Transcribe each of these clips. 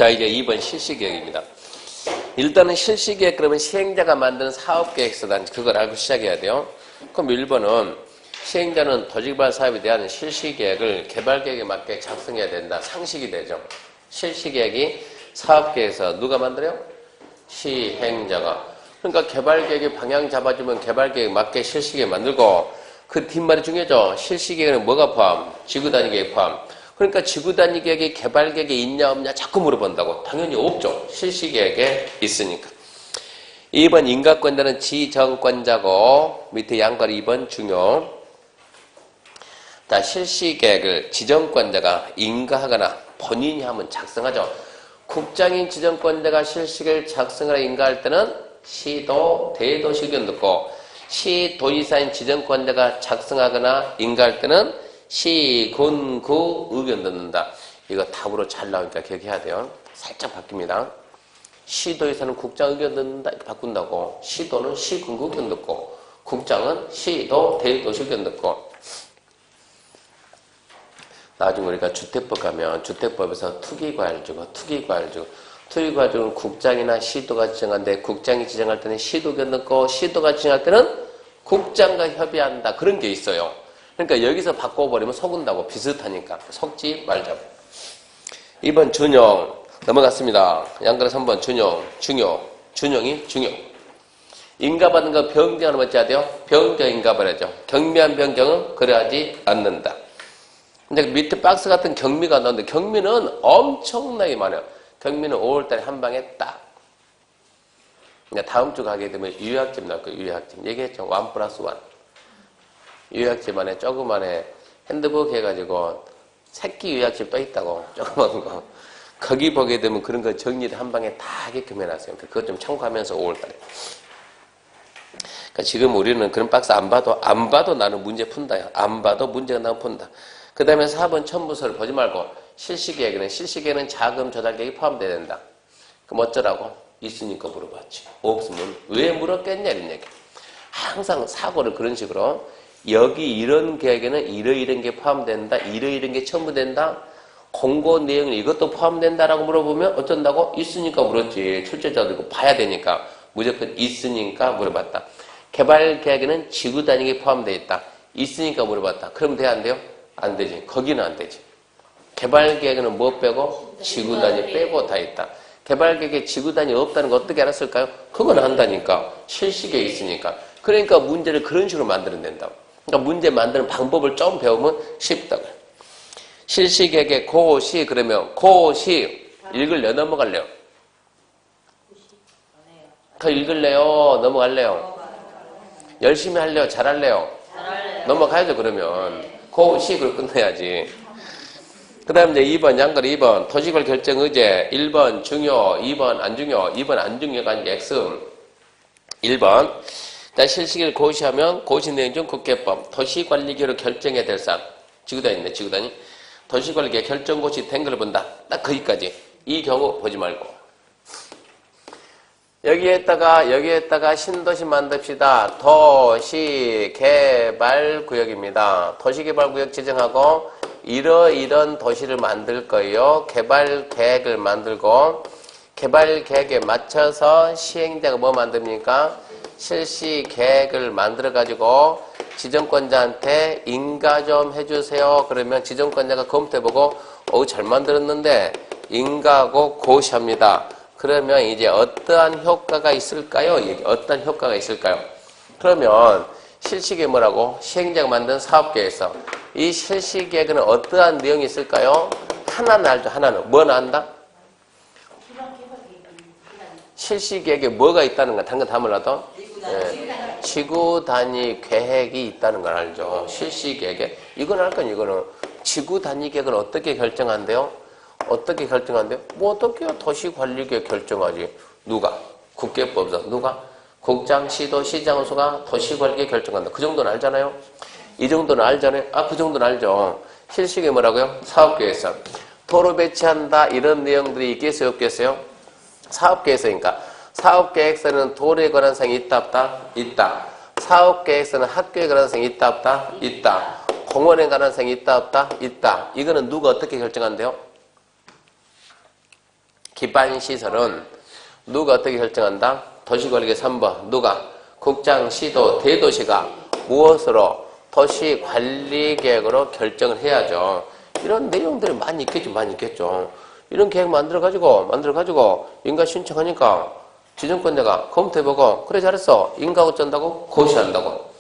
자, 이제 2번 실시계획입니다. 일단은 실시계획 그러면 시행자가 만드는 사업계획서단 그걸 알고 시작해야 돼요. 그럼 1번은 시행자는 도시개발 사업에 대한 실시계획을 개발계획에 맞게 작성해야 된다. 상식이 되죠. 실시계획이 사업계획에서 누가 만들어요? 시행자가. 그러니까 개발계획의 방향 잡아주면 개발계획에 맞게 실시계획 만들고 그 뒷말이 중요하죠. 실시계획에는 뭐가 포함? 지구단위계획 포함. 그러니까 지구단위계획이 개발계획에 있냐 없냐 자꾸 물어본다고. 당연히 없죠. 실시계획에 있으니까. 2번 인가권자는 지정권자고 밑에 양괄 2번 중요. 자, 실시계획을 지정권자가 인가하거나 본인이 하면 작성하죠. 국장인 지정권자가 실시계획을 작성하거나 인가할 때는 시도, 대도시 의견 듣고 시도지사인 지정권자가 작성하거나 인가할 때는 시, 군, 구 의견 듣는다. 이거 답으로 잘 나오니까 기억해야 돼요. 살짝 바뀝니다. 시도지사는 국장 의견 듣는다. 이렇게 바꾼다고. 시도는 시, 군, 구 의견 듣고 국장은 시도, 대도시 의견 듣고. 나중에 우리가 주택법 가면 주택법에서 투기과열 주고 투기과열 주고 국장이나 시도가 지정한데 국장이 지정할 때는 시도 의견 듣고 시도가 지정할 때는 국장과 협의한다. 그런 게 있어요. 그러니까 여기서 바꿔버리면 속은다고. 비슷하니까. 속지 말자고. 2번 준용 넘어갔습니다. 양가로 3번 준용 준용이 중요. 인가받은 거 변경을 어찌해야 돼요? 변경 인가를 하죠. 경미한 변경은 그래하지 않는다. 근데 밑에 박스 같은 경미가 나오는데 경미는 엄청나게 많아요. 경미는 5월달에 한 방에 딱. 다음 주 가게 되면 유약집 나올 거예요. 유약집. 얘기했죠. 1+1. 유약집 안에 조그만해 핸드북 해가지고 새끼 유약집 또 있다고. 조그만 거. 거기 보게 되면 그런 거 정리를 한 방에 다 하게끔 해놨어요. 그것 좀 참고하면서 5월달에. 그러니까 지금 우리는 그런 박스 안 봐도 나는 문제 푼다. 안 봐도 문제가 나면 푼다. 그 다음에 4번 첨부서를 보지 말고 실시계획에는 자금 조달 계획이 포함돼야 된다. 그럼 어쩌라고? 있으니까 물어봤지. 없으면 왜 물었겠냐 이런 얘기. 항상 사고를 그런 식으로 여기 이런 계획에는 이러이런 게 포함된다. 이러이런 게 첨부된다. 공고 내용이 이것도 포함된다라고 물어보면 어쩐다고? 있으니까 물었지. 출제자들고 봐야 되니까. 무조건 있으니까 물어봤다. 개발 계획에는 지구 단위가 포함되어 있다. 있으니까 물어봤다. 그럼 돼야 안 돼요? 안 되지. 거기는 안 되지. 개발 계획에는 뭐 빼고? 지구 단위 빼고 다 있다. 개발 계획에 지구 단위 없다는 거 어떻게 알았을까요? 그건 안다니까. 실시계획에 있으니까. 그러니까 문제를 그런 식으로 만들면 된다고. 그러니까 문제 만드는 방법을 좀 배우면 쉽다고. 실시계획에 고시 그러면 고시 읽을래요? 넘어갈래요? 더 읽을래요? 넘어갈래요? 열심히 할래요? 잘할래요? 넘어가야죠 그러면. 고시 그걸 끝내야지. 그 다음 이제 2번 양걸 2번 도시개발 결정 의제 1번 중요 2번 안 중요 2번 안 중요가 이제 X 1번 자 실시계획을 고시하면 고시 내용 중 국회법 도시관리계획으로 결정해야 될 사항 지구단위 있네 지구단위 도시관리계획 결정고시 된 걸 본다. 딱 거기까지. 이 경우 보지 말고 여기에다가 신도시 만듭시다. 도시개발구역입니다. 도시개발구역 지정하고 이런 도시를 만들 거예요. 개발계획을 만들고 개발계획에 맞춰서 시행자가 뭐 만듭니까? 실시계획을 만들어가지고 지정권자한테 인가 좀 해주세요. 그러면 지정권자가 검토해보고 잘 만들었는데 인가하고 고시합니다. 그러면 이제 어떠한 효과가 있을까요? 어떠한 효과가 있을까요? 그러면 실시계획 뭐라고? 시행자가 만든 사업계획에서 이 실시계획에는 어떠한 내용이 있을까요? 하나는 알죠. 하나는. 뭐 나온다? 실시계획에 뭐가 있다는 거. 당근 다 몰라도? 지구 단위 계획이 있다는 걸 알죠. 실시계획에. 이건 알 거니 이거는. 지구 단위 계획은 어떻게 결정한대요? 어떻게 결정한대요? 뭐 어떻게요? 도시관리계획 결정하지. 누가? 국계법에서. 누가? 국장, 시도, 시장수가 도시관리계획 결정한다. 그 정도는 알잖아요? 이 정도는 알잖아요? 그 정도는 알죠. 실시계획 뭐라고요? 사업계획서. 도로 배치한다. 이런 내용들이 있겠어요? 없겠어요? 사업계획서니까. 사업계획서는 도로에 관한 사항이 있다 없다? 있다. 사업계획서는 학교에 관한 사항이 있다 없다? 있다. 공원에 관한 사항이 있다 없다? 있다. 이거는 누가 어떻게 결정한대요? 기반시설은 누가 어떻게 결정한다? 도시관리계 3번. 누가? 국장, 시도, 대도시가 무엇으로? 도시관리계획으로 결정을 해야죠. 이런 내용들이 많이 있겠죠. 이런 계획 만들어가지고 인가 신청하니까 지정권자가 검토해보고 그래 잘했어. 인가 어쩐다고? 고시한다고.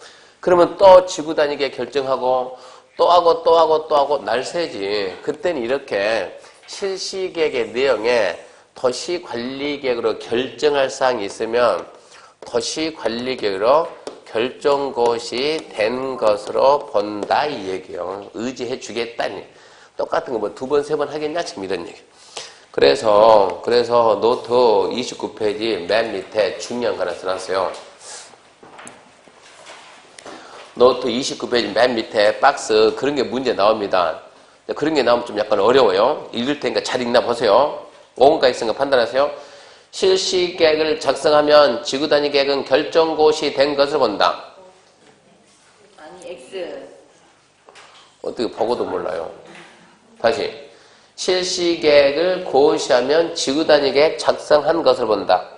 그러면 또 지구단위계 결정하고 또 하고 날 새지. 그때는 이렇게 실시계획의 내용에 도시관리계획으로 결정할 사항이 있으면 도시관리계획으로 결정고시 된 것으로 본다 이 얘기예요. 의지해 주겠다니. 똑같은 거 뭐 2번, 3번 하겠냐 지금 이런 얘기. 그래서 노트 29페이지 맨 밑에 중요한 거 하나 써놨어요. 노트 29페이지 맨 밑에 박스 그런 게 문제 나옵니다. 그런 게 나오면 좀 약간 어려워요. 읽을 테니까 잘 읽나 보세요. 오은가 있으니까 판단하세요. 실시계획을 작성하면 지구단위 계획은 결정고시 된 것을 본다. 아니 X. 어떻게 보고도 몰라요. 다시. 실시계획을 고시하면 지구단위 계획 작성한 것을 본다.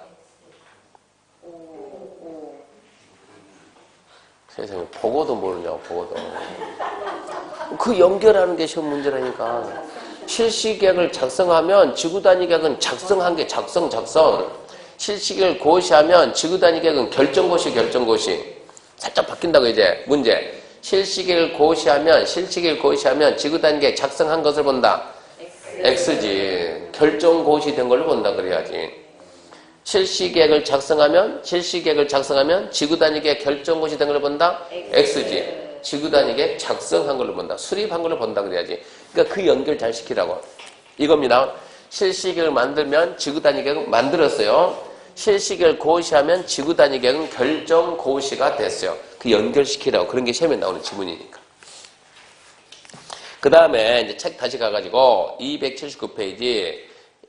세상에 보고도 모르냐고 보고도. 그 연결하는 게 시험 문제라니까. 실시계획을 작성하면 지구단위 계획은 작성한 게 작성. 실시계획을 고시하면 지구단위 계획은 결정고시. 살짝 바뀐다고 이제 문제. 실시계획을 고시하면 지구단위 계획 작성한 것을 본다. X지. 결정고시 된 걸로 본다 그래야지. 실시계획을 작성하면 지구단위 계획 결정고시 된 걸로 본다. X지. 지구단위 계획 작성한 걸로 본다. 수립한 걸로 본다 그래야지. 그러니까 그 연결 잘 시키라고. 이겁니다. 실시계획을 만들면 지구단위 계획은 만들었어요. 실시계획을 고시하면 지구단위 계획은 결정고시가 됐어요. 그 연결시키라고. 그런 게 시험에 나오는 지문이니까. 그 다음에 이제 책 다시 가가지고 279페이지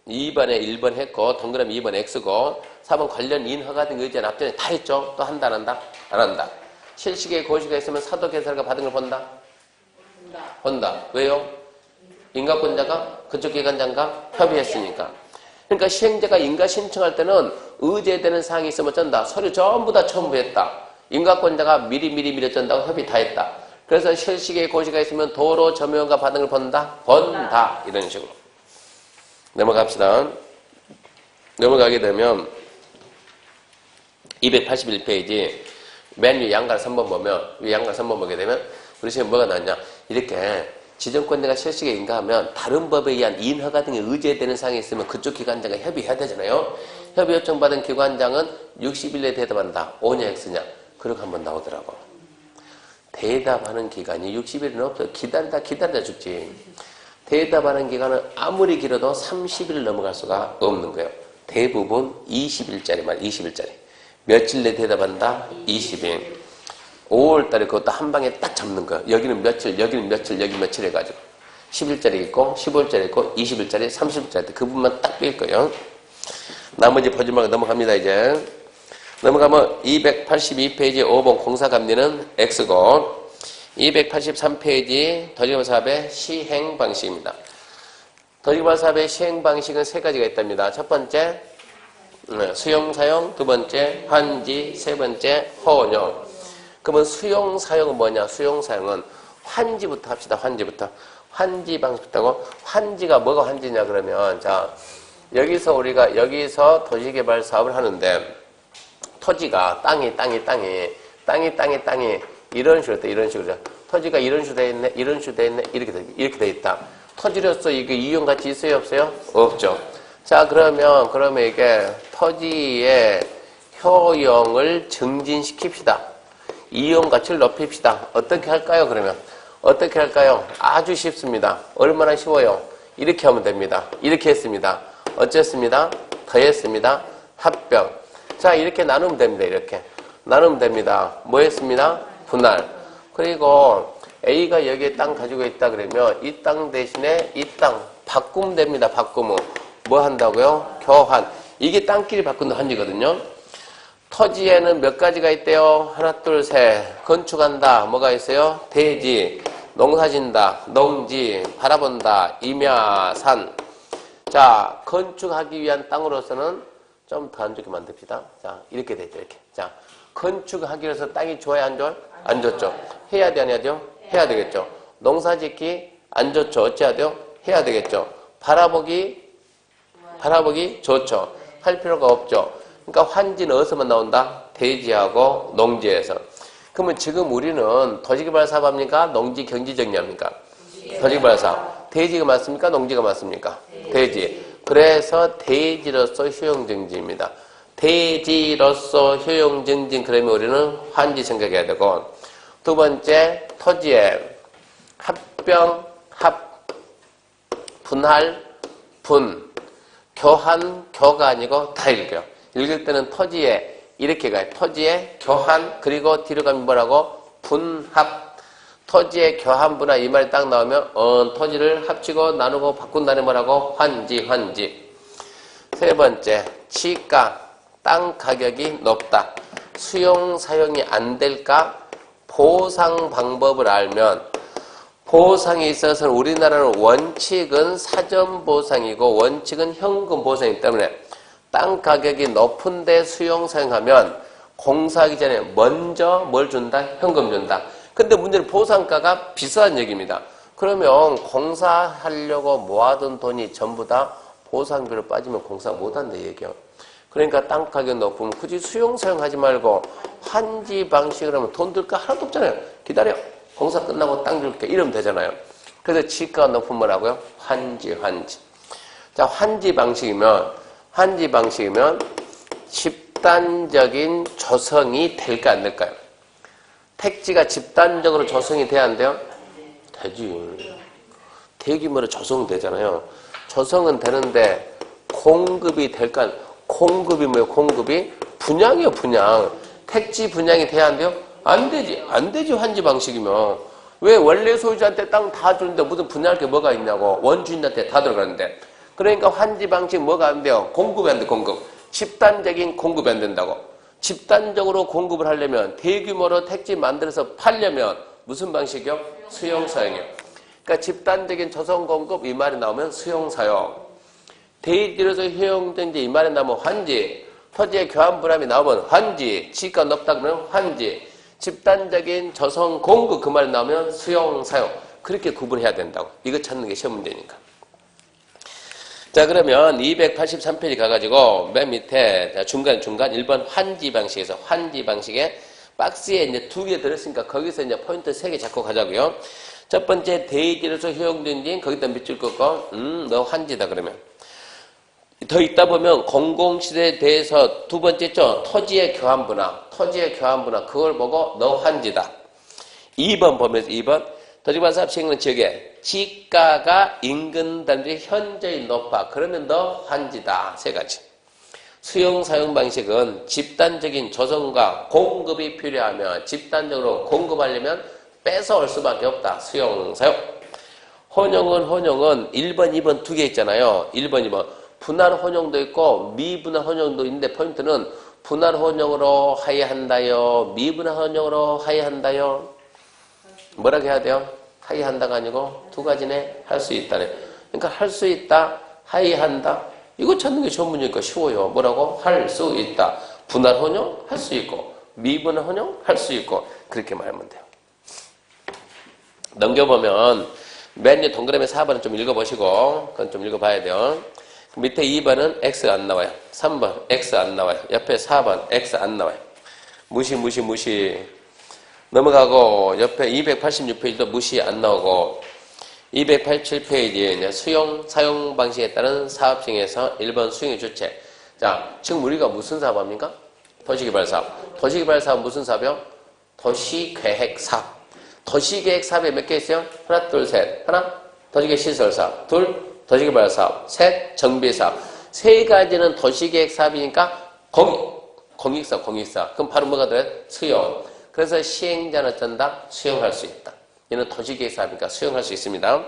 2번에 1번 했고 동그라미 2번 X고 4번 관련 인허가 등 의제는 앞전에 다 했죠. 또 한다 안 한다? 안 한다. 실시계획 고시가 있으면 사도 개설가 받은 걸 본다? 본다. 왜요? 인가권자가 그쪽 기관장과 협의했으니까. 그러니까 시행자가 인가 신청할 때는 의제되는 사항이 있으면 어쩐다? 서류 전부 다 첨부했다. 인가권자가 미리 어쩐다고 협의 다 했다. 그래서 실시계획 고시가 있으면 도로 점유원과 받은 걸 본다? 본다. 이런 식으로. 넘어갑시다. 넘어가게 되면 281페이지 맨 위에 양갈 3번 보게 되면 우리 시험 뭐가 나왔냐? 이렇게 지정권자가 실시계획 인가하면 다른 법에 의한 인허가 등에 의제되는 사항이 있으면 그쪽 기관장과 협의해야 되잖아요. 협의 요청 받은 기관장은 60일 내에 대답한다. O냐 X냐? 그렇게 한번 나오더라고. 대답하는 기간이 60일은 없어. 기다리다 죽지. 대답하는 기간은 아무리 길어도 30일 넘어갈 수가 없는 거예요. 대부분 20일짜리만 20일짜리. 며칠 내에 대답한다? 20일. 5월달에 그것도 한 방에 딱 잡는 거야. 여기는 며칠, 여기는 며칠 해가지고. 10일짜리 있고, 15일짜리 있고, 20일짜리, 30일짜리 그 부분만 딱 뺄 거예요. 나머지 보지 말고 넘어갑니다, 이제. 넘어가면 282페이지 5번 공사감리는 X고, 283페이지 도지개발 사업의 시행 방식입니다. 도지개발 사업의 시행 방식은 세 가지가 있답니다. 첫 번째, 수용, 사용, 두 번째, 환지, 세 번째, 혼용. 그러면 수용, 사용은 뭐냐? 수용, 사용은 환지부터 합시다. 환지 방식부터 하고, 환지가 뭐가 환지냐 그러면, 자, 여기서 도시개발 사업을 하는데, 토지가, 땅이, 이런 식으로 돼, 이런 식으로. 토지가 이런 식으로 돼 있네, 이렇게 돼 있다. 토지로서 이게 이용 가치 있어요, 없어요? 없죠. 자, 그러면 이게 토지의 효용을 증진시킵시다. 이용 가치를 높입시다. 어떻게 할까요, 그러면? 어떻게 할까요? 아주 쉽습니다. 얼마나 쉬워요? 이렇게 하면 됩니다. 이렇게 했습니다. 어쨌습니다? 더했습니다. 합병. 자, 이렇게 나누면 됩니다. 이렇게. 나누면 됩니다. 뭐 했습니다? 분할. 그리고 A가 여기에 땅 가지고 있다 그러면 이 땅 대신에 이 땅 바꾸면 됩니다. 바꾸면. 뭐 한다고요? 교환. 이게 땅끼리 바꾼다 환지거든요. 토지에는 몇 가지가 있대요? 하나, 둘, 셋. 건축한다. 뭐가 있어요? 대지. 농사진다. 농지. 바라본다. 임야, 산. 자, 건축하기 위한 땅으로서는 좀 더 안 좋게 만듭시다. 자, 이렇게 되죠, 이렇게. 자, 건축하기 위해서 땅이 좋아요, 안 좋아요? 안 좋죠. 해야 돼, 안 해야 돼요? 해야 되겠죠. 농사 짓기 안 좋죠. 어찌해야 돼요? 해야 되겠죠. 바라보기 좋죠. 할 필요가 없죠. 그러니까 환지는 어디서만 나온다? 대지하고 농지에서. 그러면 지금 우리는 도시개발 사업합니까? 농지 경지정리합니까? 도시개발 사업. 대지가 맞습니까? 농지가 맞습니까? 대지. 그래서 대지로서 효용정지입니다. 대지로서 효용정지. 그러면 우리는 환지 생각해야 되고, 두 번째 토지에 합병, 분할, 교한, 교가 아니고 다 읽어요. 읽을 때는 토지에 이렇게 가요. 토지에 교한, 그리고 뒤로 가면 뭐라고? 분합. 토지에 교한, 분합 이 말이 딱 나오면 토지를 합치고 나누고 바꾼다는 뭐라고? 환지. 세 번째, 지가, 땅 가격이 높다. 수용, 사용이 안 될까? 보상 방법을 알면, 보상에 있어서는 우리나라는 원칙은 사전 보상이고 원칙은 현금 보상이기 때문에 땅 가격이 높은데 수용 사용하면 공사하기 전에 먼저 뭘 준다? 현금 준다. 근데 문제는 보상가가 비싼 얘기입니다. 그러면 공사하려고 모아둔 돈이 전부 다 보상비로 빠지면 공사 못한다 얘기예요. 그러니까 땅 가격 높으면 굳이 수용 사용하지 말고 환지 방식으로 하면 돈 들 거 하나도 없잖아요. 기다려. 공사 끝나고 땅 줄게. 이러면 되잖아요. 그래서 지가가 높으면 뭐라고요? 환지. 자, 환지 방식이면 집단적인 조성이 될까 안 될까요? 택지가 집단적으로 조성이 돼야 안 돼요? 되지. 대규모로 조성되잖아요. 조성은 되는데 공급이 될까? 공급이 뭐예요? 공급이? 분양이요, 분양. 택지 분양이 돼야 안 돼요? 안 되지, 환지 방식이면. 왜 원래 소유자한테 땅 다 주는데 무슨 분양할 게 뭐가 있냐고. 원주인한테 다 들어가는데. 그러니까 환지 방식 뭐가 안 돼요? 공급이 안 돼, 공급. 집단적인 공급이 안 된다고. 집단적으로 공급을 하려면 대규모로 택지 만들어서 팔려면 무슨 방식이요? 수용, 사용이요. 그러니까 집단적인 조성 공급 이 말이 나오면 수용, 사용. 대지로서 효용된지 이 말이 나오면 환지. 토지의 교환 분함이 나오면 환지. 지가 높다 그러면 환지. 집단적인 조성 공급 그 말이 나오면 수용, 사용. 그렇게 구분해야 된다고. 이거 찾는 게 시험 문제니까. 자, 그러면 283페이지 가가지고 맨 밑에 중간 1번 환지 방식에서 환지 방식에 박스에 이제 2개 들었으니까 거기서 이제 포인트 3개 잡고 가자고요. 첫 번째 대지로서 효용된지 거기다 밑줄 긋고 너 환지다 그러면. 더 있다 보면 공공시대에 대해서 두 번째 있죠. 토지의 교환분할. 그걸 보고 너 환지다. 2번 보면서 2번 도시개발 사업 시행하는 지역에 지가가 인근 단지 현저히 높아. 그러면 너 환지다. 세 가지. 수용 사용 방식은 집단적인 조성과 공급이 필요하면 집단적으로 공급하려면 뺏어올 수밖에 없다. 수용 사용. 혼용은 1번, 2번 두 개 있잖아요. 1번, 2번. 분할 혼용도 있고 미분할 혼용도 있는데 포인트는 분할 혼용으로 하회한다요. 미분할 혼용으로 하회한다요. 뭐라고 해야 돼요? 하회한다가 아니고 두 가지네. 할 수 있다네. 그러니까 할 수 있다. 하회한다. 이거 찾는 게 전문이니까 쉬워요. 뭐라고? 할 수 있다. 분할 혼용 할 수 있고 미분할 혼용 할 수 있고 그렇게 말하면 돼요. 넘겨보면 맨 위에 동그라미 4번은 좀 읽어보시고 그건 좀 읽어봐야 돼요. 밑에 2번은 X가 안 나와요. 3번 X 안 나와요. 옆에 4번 X 안 나와요. 무시. 넘어가고 옆에 286페이지도 무시 안 나오고 287페이지에 이제 수용, 사용 방식에 따른 사업 중에서 1번 수용의 주체. 자, 지금 우리가 무슨 사업합니까? 도시개발 사업. 도시개발 사업 무슨 사업이요? 도시계획 사업. 도시계획 사업에 몇 개 있어요? 하나, 둘, 셋. 하나, 도시계획 시설 사업. 둘, 도시개발 사업. 셋, 정비 사업. 세 가지는 도시계획 사업이니까 공익사업. 그럼 바로 뭐가 돼? 수용. 그래서 시행자는 어쩐다? 수용할 수 있다. 얘는 도시계획 사업이니까 수용할 수 있습니다.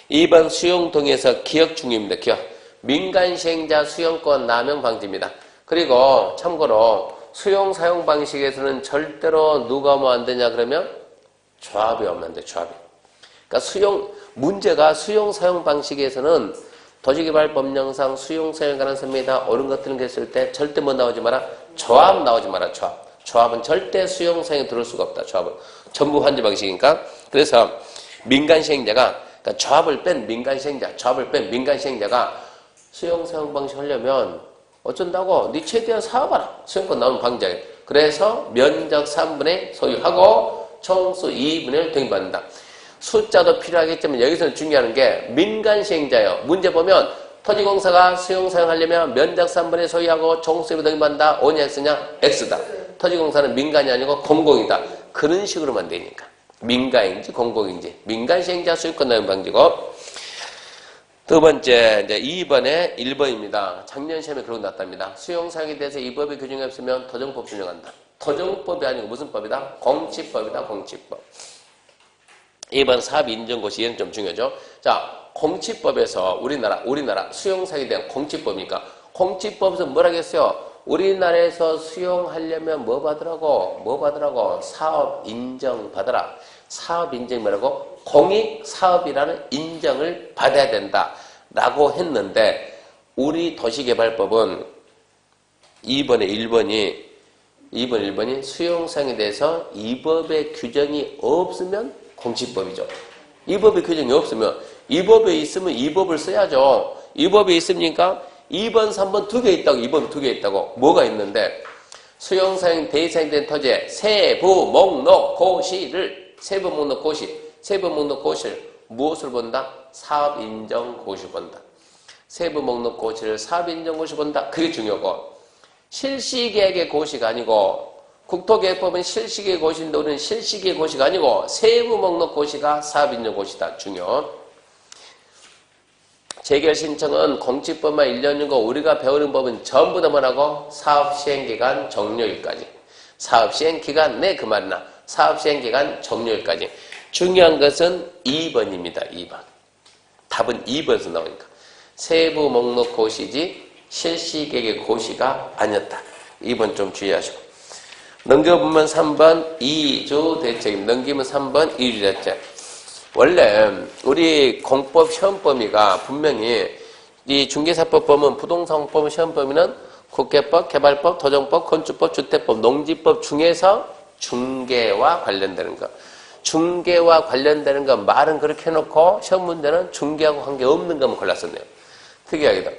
2번 수용 동의에서 기억 중입니다. 기억. 민간 시행자 수용권 남용 방지입니다. 그리고 참고로 수용 사용 방식에서는 절대로 누가 뭐 안 되냐 그러면 조합이 오면 안 돼. 조합이. 그러니까 문제가 수용 사용 방식에서는 도시개발법령상 수용사용에 관한 선명이다. 옳은 것들은 했을 때 절대 뭐 나오지 마라? 조합 나오지 마라. 조합. 조합은 절대 수용사용에 들어올 수가 없다. 조합은. 전부 환지 방식이니까. 그래서 민간시행자가 그러니까 조합을 뺀 민간시행자가 수용사용 방식 하려면 어쩐다고? 네 최대한 사업하라. 수용권 나오는 방지하게. 그래서 면적 3분의 소유하고 총수 2분의 1 등기받는다. 숫자도 필요하겠지만 여기서는 중요한 게 민간시행자예요. 문제 보면 토지공사가 수용사용하려면 면적 3분의 소유하고 총수 2분의 1 등기받는다. O냐 X냐? X다. 토지공사는 민간이 아니고 공공이다. 그런 식으로만 되니까. 민간인지 공공인지. 민간시행자 수용권 나오는 방지고. 두 번째, 이제 2번에 1번입니다. 작년 시험에 그런 거 났답니다. 수용사용에 대해서 이 법의 규정이 없으면 토정법 준용한다. 토정법이 아니고 무슨 법이다? 공치법이다. 공치법. 2번 사업인정고시, 얘는 좀 중요하죠. 자, 공치법에서 우리나라 수용사용에 대한 공치법이니까 공치법에서 뭐라 했어요? 우리나라에서 수용하려면 뭐 받으라고? 사업 인정 받아라. 사업 인정이 뭐라고? 공익사업이라는 인정을 받아야 된다. 라고 했는데, 우리 도시개발법은 2번 1번이 수용사용에 대해서 이 법의 규정이 없으면 공치법이죠. 이 법의 규정이 없으면, 이 법에 있으면 이 법을 써야죠. 이 법에 있습니까? 2번, 3번 두 개 있다고, 2번 두 개 있다고. 뭐가 있는데, 수용사용 대상된 토지의 세부 목록 고시를 무엇을 본다? 사업인정고시 본다. 세부 목록 고시를 사업인정고시 본다. 그게 중요하고, 실시계획의 고시가 아니고, 국토계획법은 실시계획 고시인데 우리는 실시계획 고시가 아니고 세부 목록 고시가 사업인정고시다. 중요. 재결 신청은 공치법만 1년이고 우리가 배우는 법은 전부 다 뭐라고? 사업시행기간 종료일까지. 사업시행기간, 네, 그 말이나. 사업시행기간 종료일까지. 중요한 것은 2번입니다. 2번. 답은 2번에서 나오니까. 세부 목록 고시지 실시계획의 고시가 아니었다. 2번 좀 주의하시고. 넘겨보면 3번 이주대책입니다. 넘기면 3번 이주대책. 원래 우리 공법 시험 범위가 분명히 이 중개사법 보면 부동산법 시험 범위는 국계법, 개발법, 도정법, 건축법, 주택법, 농지법 중에서 중개와 관련되는 것. 중개와 관련되는 것 말은 그렇게 해놓고 시험 문제는 중개하고 관계없는 것만 골랐었네요. 특이하게도.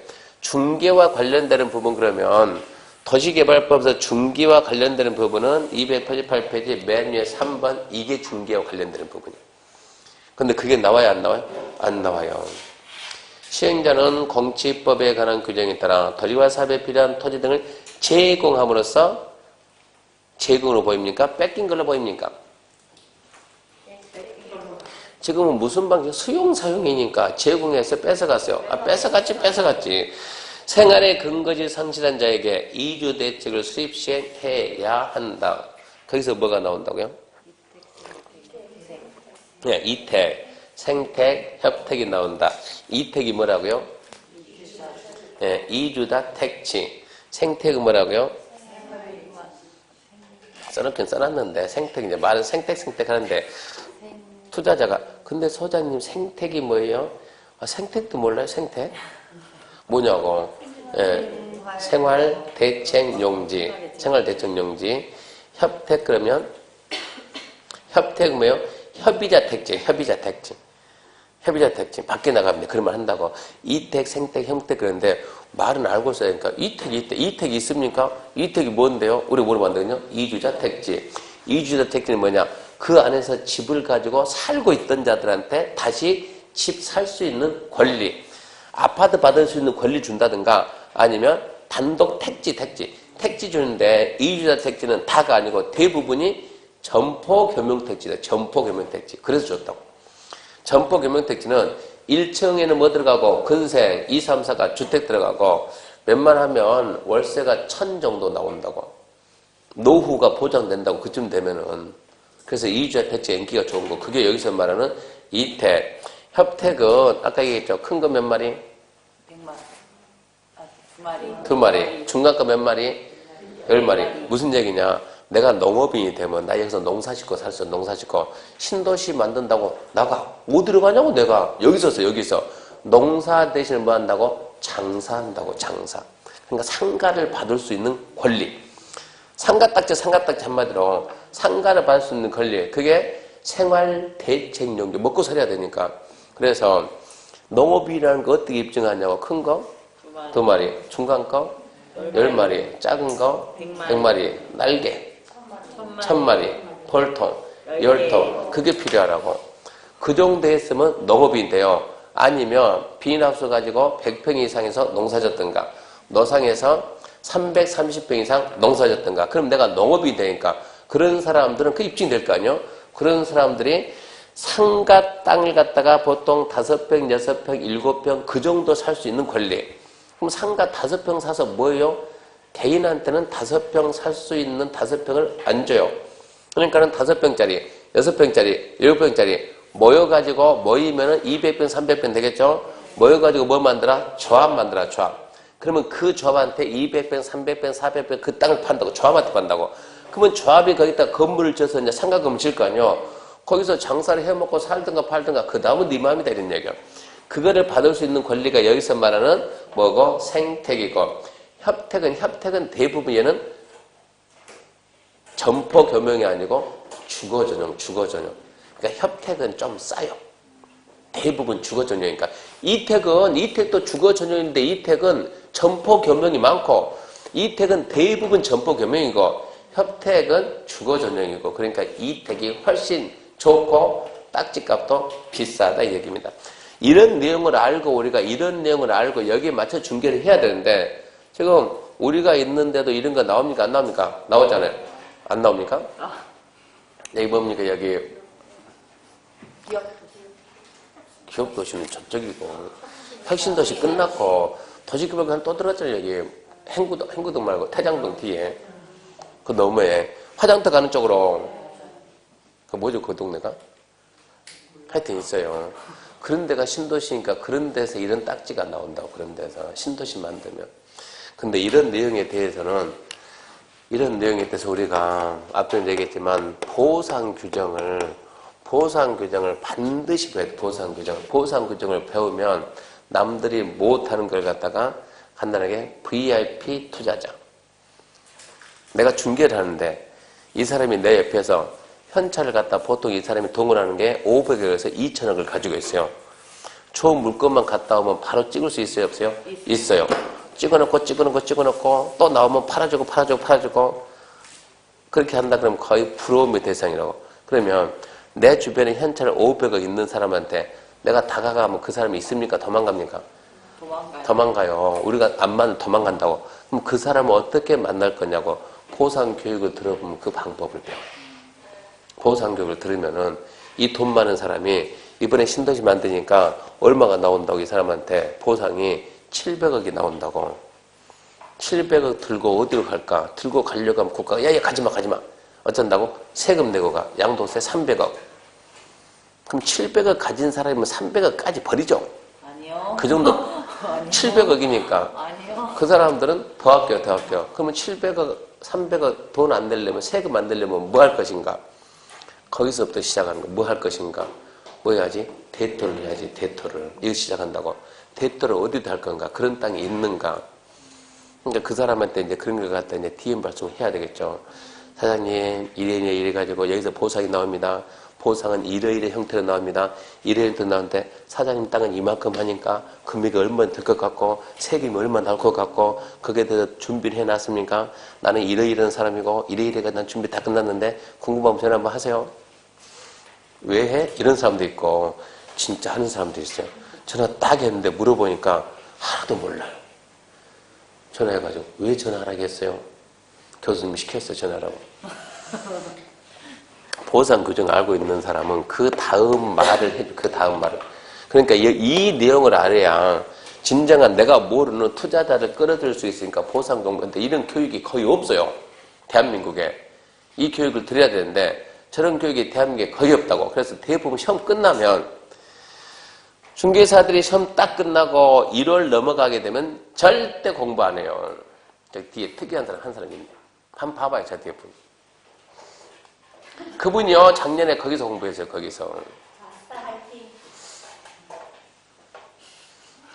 중개와 관련되는 부분 그러면 도시개발법에서 중개와 관련되는 부분은 288페이지 맨 위에 3번 이게 중개와 관련되는 부분이에요. 근데 그게 나와요? 안 나와요? 안 나와요. 시행자는 공치법에 관한 규정에 따라 토지와 사업에 필요한 토지 등을 제공함으로써 제공으로 보입니까? 뺏긴 걸로 보입니까? 지금은 무슨 방식? 수용사용이니까 제공해서 뺏어갔어요. 뺏어갔지. 생활의 근거지 상실한 자에게 이주대책을 수립 시행해야 한다. 거기서 뭐가 나온다고요? 네, 이택, 생택, 협택이 나온다. 이택이 뭐라고요? 네, 이주다 택지. 생택은 뭐라고요? 써놓긴 써놨는데 생택 이제 말은 생택 하는데 투자자가 근데 소장님 생택이 뭐예요? 생택도 몰라요? 생택? 뭐냐고. 예, 생활대책용지. 협택 그러면 협택 뭐예요? 협의자 택지. 밖에 나가면 그런 말 한다고. 이택, 생택, 형택 그러는데 말은 알고 써야 되니까 이택이 있습니까? 이택이 뭔데요? 우리 뭐로 만들거든요? 이주자 택지. 이주자 택지는 뭐냐? 그 안에서 집을 가지고 살고 있던 자들한테 다시 집 살 수 있는 권리. 아파트 받을 수 있는 권리 준다든가 아니면 단독 택지 주는데 이주자 택지는 다가 아니고 대부분이 점포교명택지다. 점포교명택지. 그래서 줬다고. 점포교명택지는 1층에는 뭐 들어가고 근생 2, 3, 4가 주택 들어가고 웬만하면 월세가 1,000 정도 나온다고. 노후가 보장된다고 그쯤 되면은. 그래서 이주자 택지 인기가 좋은 거. 그게 여기서 말하는 이택. 협택은 아까 얘기했죠. 큰 거 몇 마리? 100마리. 2마리. 중간 거 몇 마리? 10마리. 무슨 얘기냐? 내가 농업인이 되면 나 여기서 농사 짓고 살 수 있어. 농사 짓고 신도시 만든다고 나가. 어디로 가냐고 내가. 여기서. 농사 대신에 뭐 한다고? 장사한다고, 장사. 그러니까 상가를 받을 수 있는 권리. 상가딱지 한마디로 상가를 받을 수 있는 권리. 그게 생활대책용도 먹고 살아야 되니까. 그래서 농업이라는 거 어떻게 입증하냐고. 큰 거? 2마리. 중간 거? 10마리. 작은 거? 100마리. 날개. 1000마리. 벌통. 10통. 그게 필요하라고. 그 정도 했으면 농업인데요. 아니면 비닐하우스 가지고 100평 이상에서 농사졌던가, 노상에서 330평 이상 농사졌던가, 그럼 내가 농업이 되니까 그런 사람들은 그 입증될 거 아니에요? 그런 사람들이 상가 땅을 갖다가 보통 5평, 6평, 7평 그 정도 살 수 있는 권리. 그럼 상가 5평 사서 뭐예요? 개인한테는 5평 살 수 있는 5평을 안 줘요. 그러니까는 5평짜리, 6평짜리, 7평짜리 모여가지고 모이면은 200평, 300평 되겠죠? 모여가지고 뭐 만들어? 조합 만들어, 조합. 그러면 그 조합한테 200평, 300평, 400평 그 땅을 판다고, 조합한테 판다고. 그러면 조합이 거기다 건물을 지어서 이제 상가금을 질 거 아니에요? 거기서 장사를 해먹고 살든가 팔든가 그 다음은 네 마음이다 이런 얘기야. 그거를 받을 수 있는 권리가 여기서 말하는 뭐고? 생택이고. 협택은 대부분 얘는 점포 겸용이 아니고 주거 전용. 그러니까 협택은 좀 싸요. 대부분 주거 전용이니까. 이택도 주거 전용인데 이택은 점포 겸용이 많고, 이택은 대부분 점포 겸용이고, 협택은 주거 전용이고, 그러니까 이택이 훨씬 좋고 딱지값도 비싸다 이 얘기입니다. 이런 내용을 알고 여기에 맞춰 중계를 해야 되는데, 지금 우리가 있는데도 이런 거 나옵니까? 안 나옵니까? 나오잖아요. 안 나옵니까? 여기 뭡니까? 여기 기업도시는 저쪽이고, 혁신도시 끝났고, 도시개발관 또 들어갔잖아요. 여기 행구동 말고 태장동 뒤에 그 너머에 화장터 가는 쪽으로, 그 뭐죠 그 동네가? 하여튼 있어요. 그런 데가 신도시니까 그런 데서 이런 딱지가 나온다고. 그런 데서 신도시 만들면. 근데 이런 내용에 대해서 우리가 앞전에 얘기했지만 보상 규정을 반드시 배워야 돼. 보상 규정을 배우면 남들이 못하는 걸 갖다가 간단하게 VIP 투자자. 내가 중개를 하는데 이 사람이 내 옆에서 현찰을 갖다 보통 이 사람이 동원하는 게 500억에서 2천억을 가지고 있어요. 좋은 물건만 갔다 오면 바로 찍을 수 있어요? 없어요? 있어요. 찍어놓고 또 나오면 팔아주고 그렇게 한다 그러면 거의 부러움의 대상이라고. 그러면 내 주변에 현찰 500억 있는 사람한테 내가 다가가면 그 사람이 있습니까? 도망갑니까? 도망가요. 우리가 안 만나면 도망간다고. 그럼 그 사람을 어떻게 만날 거냐고. 보상교육을 들어보면 그 방법을 배워요. 보상교육을 들으면은 이 돈 많은 사람이 이번에 신도시 만드니까 얼마가 나온다고 이 사람한테 보상이 700억이 나온다고. 700억 들고 어디로 갈까? 들고 가려고 하면 국가가 야야 가지마. 어쩐다고? 세금 내고 가. 양도세 300억. 그럼 700억 가진 사람이면 300억까지 버리죠? 아니요. 그 정도. 700억이니까. 아니요. 그 사람들은 더 아껴요. 그러면 700억, 300억 돈 안 내려면, 세금 안 내려면 뭐 할 것인가? 거기서부터 시작하는 거. 뭐 할 것인가? 뭐 해야지? 대토를 해야지. 대토를. 이거 시작한다고. 대토를 어디다 할 건가? 그런 땅이 있는가? 그러니까 그 사람한테 이제 그런 걸 갖다 이제 DM 발송을 해야 되겠죠. 사장님, 이래 가지고 여기서 보상이 나옵니다. 보상은 이러이러 형태로 나옵니다. 이러이러 형태로 나오는데 사장님 땅은 이만큼 하니까 금액이 얼마나 들 것 같고 세금이 얼마나 나올 것 같고 거기에 대해서 준비를 해놨습니까? 나는 이러이러한 사람이고 이러이러가 난 준비 다 끝났는데 궁금하면 전화 한번 하세요. 왜 해? 이런 사람도 있고 진짜 하는 사람도 있어요. 전화 딱 했는데 물어보니까 하나도 몰라요. 전화해가지고 왜 전화하라고 했어요? 교수님이 시켰어요. 전화라고. 보상 규정을 알고 있는 사람은 그 다음 말을 해줘. 그 다음 말을. 그러니까 이 내용을 알아야 진정한 내가 모르는 투자자를 끌어들일 수 있으니까 보상 정보인데 이런 교육이 거의 없어요. 대한민국에. 이 교육을 드려야 되는데 저런 교육이 대한민국에 거의 없다고. 그래서 대부분 시험 끝나면 중개사들이 시험 딱 끝나고 1월 넘어가게 되면 절대 공부 안 해요. 저 뒤에 특이한 사람 한 사람이 있네요. 한번 봐봐요. 저 뒤에 분. 그분이요. 작년에 거기서 공부했어요. 거기서.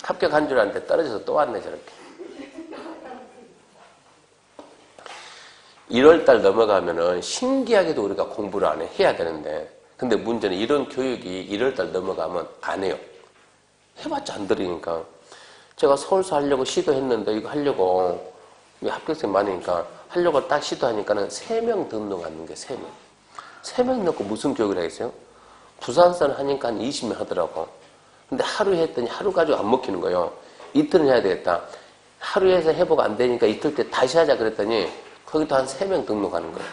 합격한 줄 알았는데 떨어져서 또 왔네 저렇게. 1월달 넘어가면은 신기하게도 우리가 공부를 안 해. 해야 되는데. 근데 문제는 이런 교육이 1월달 넘어가면 안 해요. 해봤자 안 들으니까. 제가 서울서 하려고 시도했는데 이거 하려고 합격생 많으니까 하려고 딱 시도하니까는 3명 등록하는 게 3명. 3명 넣고 무슨 교육을 하겠어요? 부산서는 하니까 한 20명 하더라고. 근데 하루 했더니 하루 가지고 안 먹히는 거예요. 이틀은 해야 되겠다. 하루에 해서 해보고 안 되니까 이틀 때 다시 하자 그랬더니 거기도 한 3명 등록하는 거예요.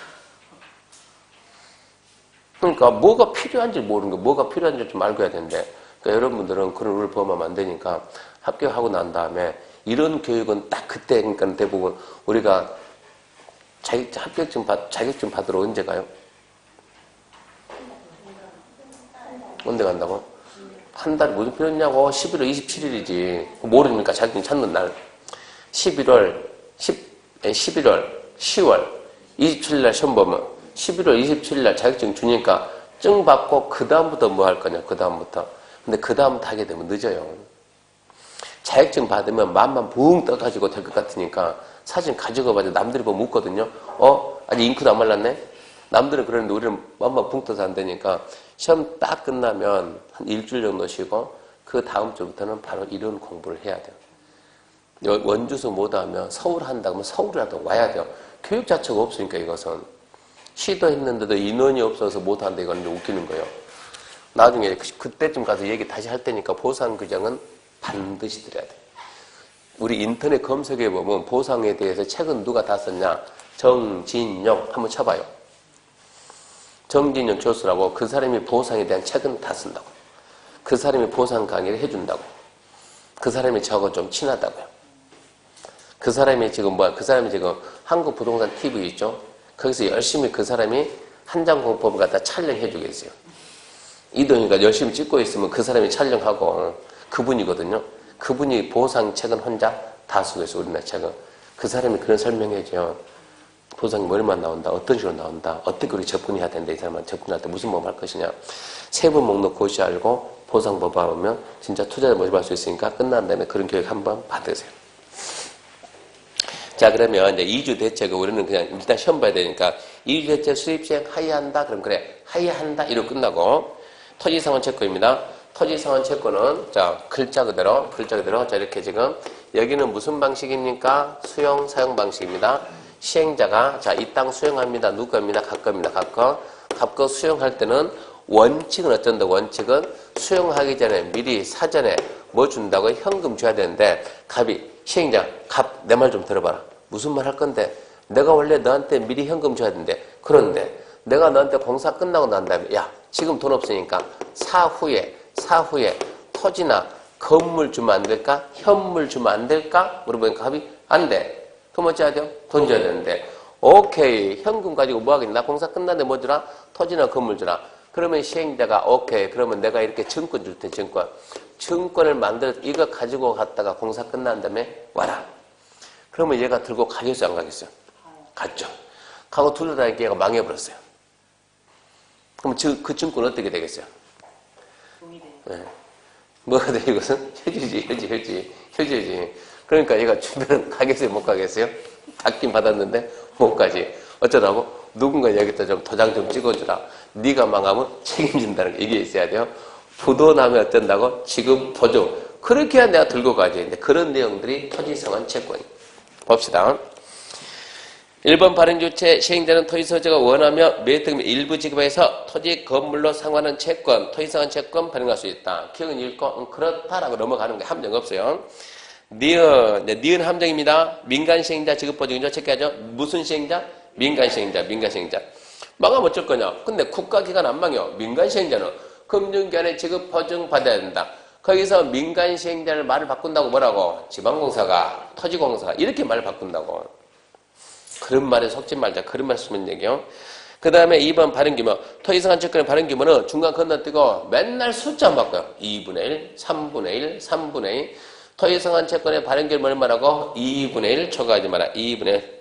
그러니까 뭐가 필요한지 모르는 거예요. 뭐가 필요한지 좀 알고 해야 되는데. 그러니까 여러분들은 그런 룰을 범하면 안 되니까 합격하고 난 다음에 이런 교육은 딱 그때, 그러니까 대부분 우리가 자격증 받으러 언제 가요? 언제 간다고? 한 달에 무슨 필요했냐고? 11월 27일이지. 모르니까 자격증 찾는 날. 10월 10월 27일 날 시험 보면 11월 27일 날 자격증 주니까 증 받고 그 다음부터 뭐 할 거냐? 그 다음부터. 근데 그 다음부터 하게 되면 늦어요. 자격증 받으면 맘만 붕 떠가지고 될 것 같으니까 사진 가지고 봐도 남들이 보면 웃거든요. 아직 잉크도 안 말랐네? 남들은 그러는데 우리는 맘만 붕 떠서 안 되니까 시험 딱 끝나면 한 일주일 정도 쉬고 그 다음 주부터는 바로 이런 공부를 해야 돼요. 원주소 못하면 서울 한다면 서울이라도 와야 돼요. 교육 자체가 없으니까 이것은. 시도했는데도 인원이 없어서 못한다 이건 웃기는 거예요. 나중에 그때쯤 가서 얘기 다시 할 테니까 보상 규정은 반드시 드려야 돼. 우리 인터넷 검색해 보면 보상에 대해서 책은 누가 다 썼냐? 정진영 한번 쳐봐요. 정진영 교수라고 그 사람이 보상에 대한 책은 다 쓴다고. 그 사람이 보상 강의를 해준다고. 그 사람이 저하고 좀 친하다고요. 그 사람이 지금 한국 부동산 TV 있죠? 거기서 열심히 그 사람이 한장 공법을 갖다 촬영해 주겠어요. 이동이가 열심히 찍고 있으면 그 사람이 촬영하고 그분이거든요. 그분이 보상 책은 혼자 다 쓰고 있어요. 우리나라 책은. 그 사람이 그런 설명해줘요. 보상이 얼마나 나온다. 어떤 식으로 나온다. 어떻게 우리 접근해야 된다. 이 사람한테 접근할 때 무슨 법 할 것이냐. 세부 목록 고시 알고 보상 법 알면 진짜 투자자 모집할 수 있으니까 끝난 다음에 그런 교육 한번 받으세요. 자, 그러면 이제 2주 대책을 우리는 그냥 일단 시험 봐야 되니까 2주 대책 수입 시행 하이한다. 그럼 그래. 하이한다. 이러고 끝나고 토지상환 채권입니다. 토지상환 채권은 자, 글자 그대로 자, 이렇게 지금 여기는 무슨 방식입니까? 수용 사용 방식입니다. 시행자가 자, 이 땅 수용합니다. 누구 겁니다? 각 겁니다. 각 수용할 때는 원칙은 어쩐다고? 원칙은 수용하기 전에 미리 사전에 뭐 준다고? 현금 줘야 되는데 갑이 시행자 갑 내 말 좀 들어봐라. 무슨 말 할 건데 내가 원래 너한테 미리 현금 줘야 되는데 그런데 내가 너한테 공사 끝나고 난 다음에 야 지금 돈 없으니까 사후에 토지나 건물 주면 안 될까? 현물 주면 안 될까? 물어보니까 갑이 안 돼. 그럼 어찌해야 돼요? 돈 줘야 되는데 오케이 현금 가지고 뭐 하겠니? 나 공사 끝났는데 뭐 주라? 토지나 건물 주라. 그러면 시행자가 오케이 그러면 내가 이렇게 증권 줄 테 증권을 만들어서 이거 가지고 갔다가 공사 끝난 다음에 와라. 그러면 얘가 들고 가겠어요? 안 가겠어요? 갔죠. 가고 둘러다니까 얘가 망해버렸어요. 그럼 그 증권 어떻게 되겠어요? 네. 뭐가 돼 이것은? 휴지지. 그러니까 얘가 주변은 가겠어요? 못 가겠어요? 받긴 받았는데 못 가지. 어쩌라고? 누군가 여기다 좀 도장 좀 찍어주라. 네가 망하면 책임진다는 게 이게 있어야 돼요. 부도나면 어쩐다고? 지금 보증. 그렇게 해야 내가 들고 가야지. 근데 그런 내용들이 토지상환 채권이에요. 봅시다. 1번 발행주체 시행자는 토지소유자가 원하며 매입등기 일부 지급해서 토지 건물로 상환한 채권, 토지상환 채권 발행할 수 있다. 기억은 읽고 그렇다라고 넘어가는 게 함정 없어요. 니은 함정입니다. 민간 시행자 지급 보증이죠. 체크하죠. 무슨 시행자? 민간 시행자. 망하면 어쩔 거냐? 근데 국가기관 안 망해요. 민간 시행자는 금융기관에 지급 보증 받아야 된다. 거기서 민간 시행자를 말을 바꾼다고 뭐라고? 지방공사가, 토지공사가 이렇게 말을 바꾼다고. 그런 말에 속지 말자. 그런 말 쓰면 얘기요. 그 다음에 2번 발행규모. 토지상환 채권의 발행규모는 중간 건너뛰고 맨날 숫자만 바꿔요. 2분의 1, 3분의 1, 3분의 2. 토지상환 채권의 발행규모를 말하고 2분의 1 초과하지 마라. 2분의 1.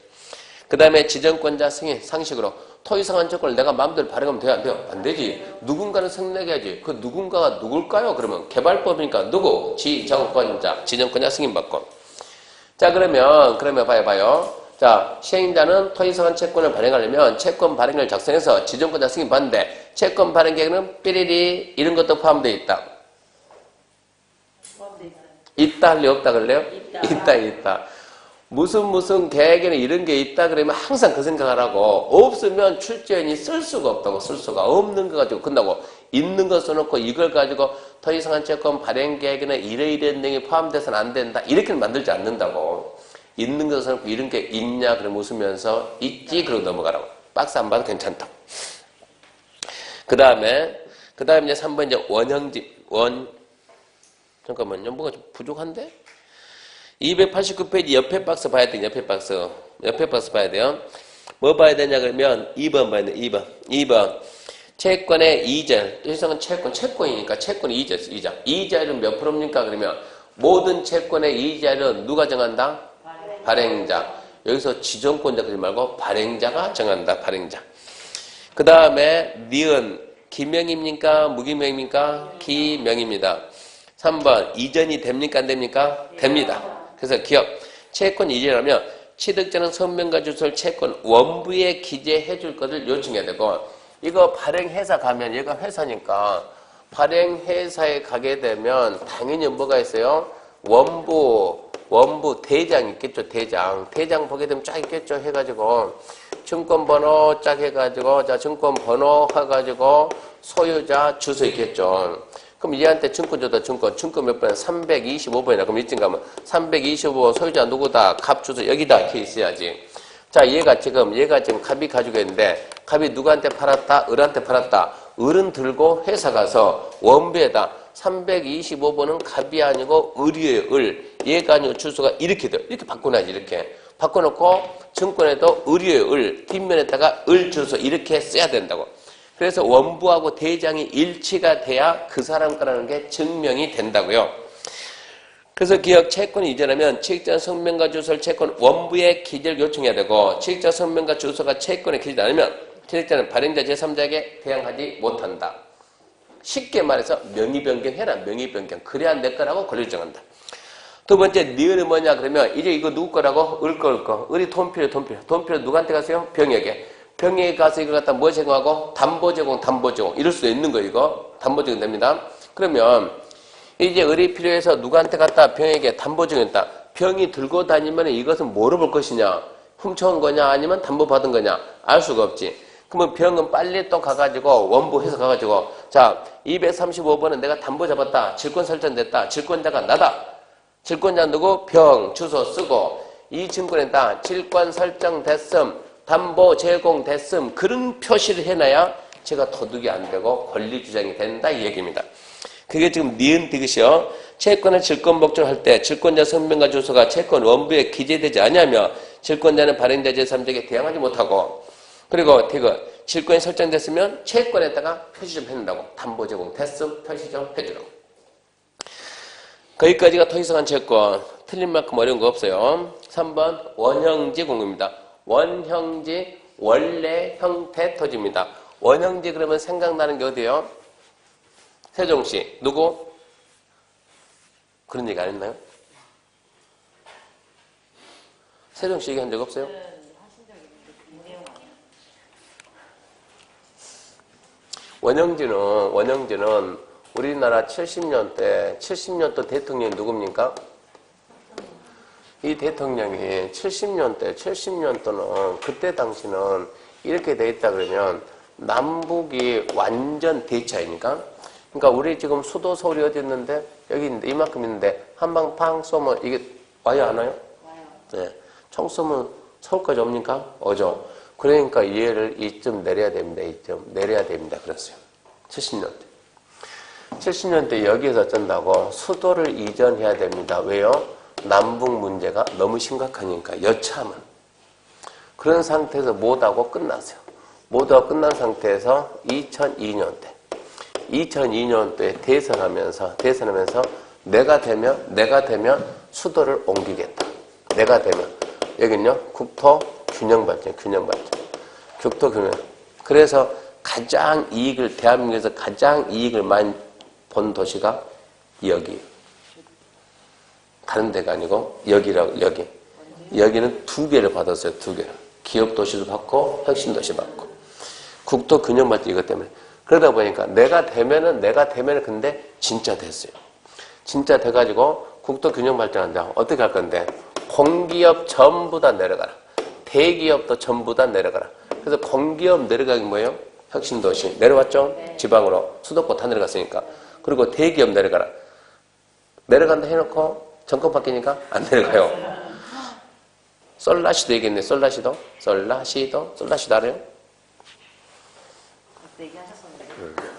그 다음에 지정권자 승인 상식으로 토지상한 채권을 내가 마음대로 발행하면 돼요? 안 돼요? 안 되지. 누군가는 승인해야지. 그 누군가가 누굴까요? 그러면 개발법이니까 누구? 지정권자, 지정권자 승인받고. 자, 그러면 봐요. 자, 시행자는 토지상한 채권을 발행하려면 채권 발행을 작성해서 지정권자 승인 받는데 채권 발행 계획은 삐리리 이런 것도 포함되어 있다. 있다 할래 없다 그럴래요? 있다. 무슨 계획에는 이런 게 있다 그러면 항상 그 생각을 하고 없으면 출제인이 쓸 수가 없다고 쓸 수가 없는 거 가지고 끝나고 있는 거 써놓고 이걸 가지고 토지상한 채권 발행 계획에는 이러이러한 내용이 포함돼서는 안 된다 이렇게는 만들지 않는다고 있는 거 써놓고 이런 게 있냐 그러면 웃으면서 있지 그러고 넘어가라고 박스 안 봐도 괜찮다. 그 다음에 이제 3번 이제 원형지 잠깐만요 뭐가 좀 부족한데? 289페이지 옆에 박스 봐야 돼. 옆에 박스 봐야 돼요. 뭐 봐야 되냐 그러면 2번 봐야 돼. 2번 채권의 이자. 일상은 채권이니까 채권의 이자. 이자율은 몇 프로입니까? 그러면 모든 채권의 이자율은 누가 정한다? 발행자. 여기서 지정권자 그러지 말고 발행자가 정한다. 발행자. 그 다음에 니은 기명입니까? 무기명입니까? 기명입니다. 3번 이전이 됩니까? 안 됩니까? 됩니다. 그래서 기억, 채권 이전하면 취득자는 서명과 주소를 채권 원부에 기재해 줄 것을 요청해야 되고 이거 발행회사 가면 얘가 회사니까 발행회사에 가게 되면 당연히 뭐가 있어요? 원부 대장 있겠죠. 대장 보게 되면 쫙 있겠죠. 해가지고 증권번호 쫙 해가지고 자 증권번호 해가지고 소유자 주소 있겠죠. 그럼 얘한테 증권 줘다 증권 몇 번이야? 325번이나 그럼 이쯤 가면 325 소유자 누구다? 갑 주소 여기다 이렇게 있어야지. 자 얘가 지금 갑이 가지고 있는데 갑이 누구한테 팔았다? 을한테 팔았다. 을은 들고 회사 가서 원부에다 325번은 갑이 아니고 을이에요. 을. 얘가 아니고 주소가 이렇게 돼요. 이렇게 바꿔놔야지 이렇게. 바꿔놓고 증권에도 을이에요. 을. 뒷면에다가 을 주소 이렇게 써야 된다고. 그래서 원부하고 대장이 일치가 돼야 그 사람 거라는 게 증명이 된다고요. 그래서 기억 채권이 이전하면 취득자 성명과 주소를 채권 원부에 기재를 요청해야 되고 취득자 성명과 주소가 채권에 기재되지 않으면 취득자는 발행자 제3자에게 대항하지 못한다. 쉽게 말해서 명의 변경해라. 명의 변경. 그래야 내 거라고 권리를 정한다. 두 번째 니은은 뭐냐 그러면 이제 이거 누구 거라고? 을 거. 을이 돈 필요. 누구한테 가세요? 병에게. 병에 가서 이걸 갖다 뭐 제공하고? 담보 제공. 이럴 수도 있는 거, 이거. 담보 제공 됩니다. 그러면, 이제 을이 필요해서 누구한테 갖다 병에게 담보 제공했다. 병이 들고 다니면 이것은 뭐로 볼 것이냐? 훔쳐온 거냐? 아니면 담보 받은 거냐? 알 수가 없지. 그러면 병은 빨리 또 가가지고, 원부해서 가가지고, 자, 235번은 내가 담보 잡았다. 질권 설정됐다. 질권자가 나다. 질권자 누구? 병, 주소 쓰고, 이 증권에다 질권 설정됐음. 담보 제공됐음 그런 표시를 해놔야 제가 도둑이 안 되고 권리 주장이 된다 이 얘기입니다. 그게 지금 니은 디귿이요. 채권을 질권 목적할 때 질권자 성명과 주소가 채권 원부에 기재되지 않으며 질권자는 발행자 제3자에게 대항하지 못하고 그리고 디귿 질권이 설정됐으면 채권에다가 표시 좀 해놓는다고. 담보 제공됐음 표시 좀 해주라고. 거기까지가 토지상한 채권. 틀린 만큼 어려운 거 없어요. 3번 원형지 공유입니다. 원형지 원래 형태 토지입니다. 원형지 그러면 생각나는 게 어디예요? 세종시. 누구? 그런 얘기 안 했나요? 세종시 얘기한 적 없어요? 원형지는 우리나라 70년대 대통령이 누굽니까? 이 대통령이 70년도는 그때 당시는 이렇게 돼 있다 그러면 남북이 완전 대치하니까 그러니까 우리 지금 수도 서울이 어디 있는데 여기 있는데 이만큼 있는데 한 방 팡 쏘면 이게 와요 안 와요? 와요. 네. 총 쏘면 서울까지 옵니까? 오죠. 그러니까 얘를 이쯤 내려야 됩니다. 그랬어요. 70년대 여기에서 쩐다고 수도를 이전해야 됩니다. 왜요? 남북 문제가 너무 심각하니까 여차하면 그런 상태에서 못하고 끝났어요. 못하고 끝난 상태에서 2002년도에 대선하면서 내가 되면 수도를 옮기겠다. 내가 되면 여기는요 국토 균형 발전, 균형 발전. 국토 균형. 그래서 가장 이익을, 대한민국에서 가장 이익을 많이 본 도시가 여기. 다른 데가 아니고 여기라고, 여기. 여기는 2개를 받았어요, 2개. 기업 도시도 받고, 혁신 도시 받고. 국토 균형 발전 이것 때문에. 그러다 보니까 내가 되면은 근데 진짜 됐어요. 진짜 돼가지고 국토 균형 발전한다. 어떻게 할 건데? 공기업 전부 다 내려가라. 대기업도 전부 다 내려가라. 그래서 공기업 내려가기 뭐예요? 혁신 도시. 내려왔죠? 네. 지방으로. 수도권 다 내려갔으니까. 그리고 대기업 내려가라. 내려간다 해놓고 정권 바뀌니까 안 내려가요. 솔라시도 얘기했네. 솔라시도 알아요? 얘기하셨었는데.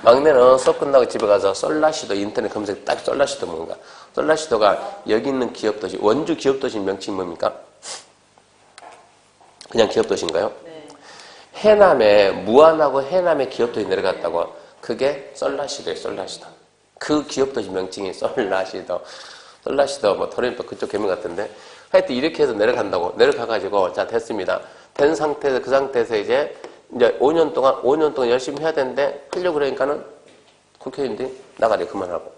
막내는 수업 끝나고 집에 가서 솔라시도 인터넷 검색 딱 솔라시도 뭔가. 솔라시도가 여기 있는 기업도시, 원주 기업도시 명칭이 뭡니까? 그냥 기업도시인가요? 네. 해남에, 무안하고 해남에 기업도시 내려갔다고. 그게 솔라시도예요, 솔라시도. 그 기업도시 명칭이 솔라시도. 솔라시도, 뭐, 도레미파 그쪽 개명 같은데. 하여튼 이렇게 해서 내려간다고. 내려가가지고, 자, 됐습니다. 된 상태에서, 그 상태에서 이제 5년 동안 열심히 해야 되는데, 하려고 그러니까는 국회의원들이 나가래, 그만하고.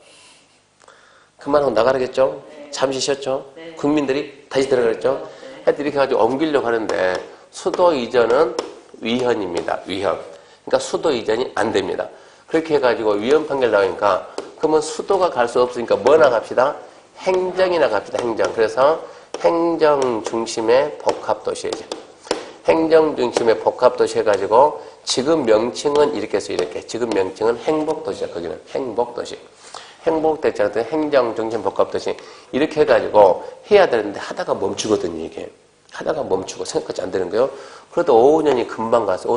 그만하고 나가라겠죠? 네. 잠시 쉬었죠? 네. 국민들이 다시 들어가겠죠? 네. 하여튼 이렇게 해가지고 옮기려고 하는데, 수도 이전은 위헌입니다, 위헌. 그러니까 수도 이전이 안 됩니다. 그렇게 해가지고 위헌 판결 나오니까, 그러면 수도가 갈 수 없으니까 뭐 나갑시다? 행정이나 갑시다, 행정. 그래서 행정 중심의 복합도시이죠. 행정 중심의 복합도시 해가지고 지금 명칭은 이렇게 써요. 이렇게. 지금 명칭은 행복도시야. 거기는 행복도시. 행복대처럼 행정 중심 복합도시. 이렇게 해가지고 해야 되는데 하다가 멈추거든요. 이게. 하다가 멈추고 생각까지 안 되는 거예요. 그래도 5년이 금방 가서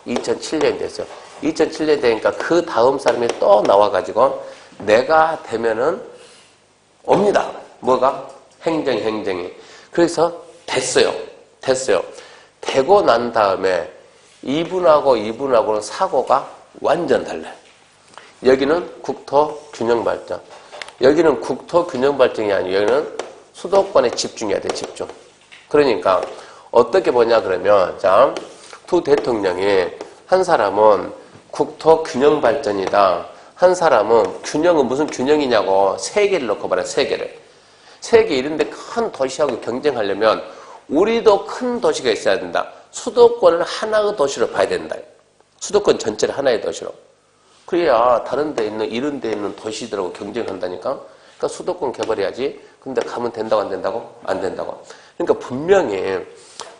2007년이 됐어요. 2007년 되니까 그 다음 사람이 또 나와가지고 내가 되면은 옵니다. 뭐가? 행정이. 그래서 됐어요. 되고 난 다음에 이분하고는 사고가 완전 달라요. 여기는 국토 균형 발전. 여기는 국토 균형 발전이 아니고 여기는 수도권에 집중해야 돼, 집중. 그러니까 어떻게 보냐 그러면 자, 두 대통령이 한 사람은 국토 균형 발전이다. 한 사람은 균형은 무슨 균형이냐고 세 개를 놓고 말해, 세 개를. 세계 이런데 큰 도시하고 경쟁하려면 우리도 큰 도시가 있어야 된다. 수도권을 하나의 도시로 봐야 된다. 수도권 전체를 하나의 도시로. 그래야 다른 데 있는, 이런 데 있는 도시들하고 경쟁한다니까. 그러니까 수도권 개발해야지. 근데 가면 된다고 안 된다고? 안 된다고. 그러니까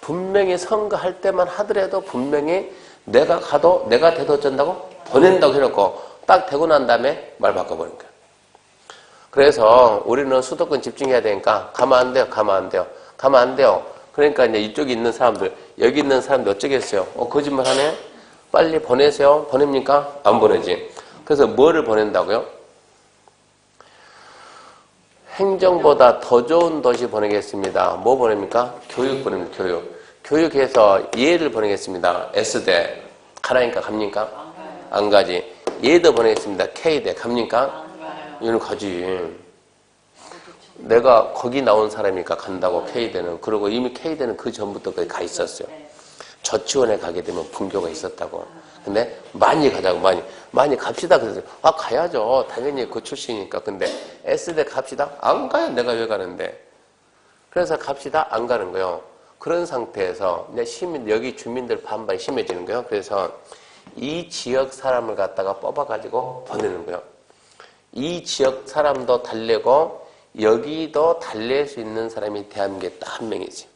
분명히 선거할 때만 하더라도 분명히 내가 돼도 어쩐다고? 보낸다고 해놓고 딱 되고 난 다음에 말 바꿔버린 거야. 그래서 우리는 수도권 집중해야 되니까 가면 안 돼요. 그러니까 이제 이쪽에 있는 사람들, 여기 있는 사람들 어쩌겠어요? 거짓말 하네? 빨리 보내세요. 보냅니까? 안 보내지. 그래서 뭐를 보낸다고요? 행정보다 더 좋은 도시 보내겠습니다. 뭐 보냅니까? 교육 보냅니다. 교육해서 예를 보내겠습니다. S대. 가라니까 갑니까? 안 가지. 예도 보내겠습니다. K대. 갑니까? 얘는 가지. 내가 거기 나온 사람이니까 간다고 K대는. 그리고 이미 K대는 그 전부터 거기 가 있었어요. 저치원에 가게 되면 분교가 있었다고. 근데 많이 가자고, 많이 갑시다. 그래서 가야죠. 당연히 그 출신이니까. 근데 S대 갑시다? 안 가요. 내가 왜 가는데. 그래서 갑시다? 안 가는 거예요. 그런 상태에서 여기 주민들 반발이 심해지는 거예요. 그래서 이 지역 사람을 갖다가 뽑아가지고 보내는 거예요. 이 지역 사람도 달래고 여기도 달랠 수 있는 사람이 대한민국에 딱 한 명이지.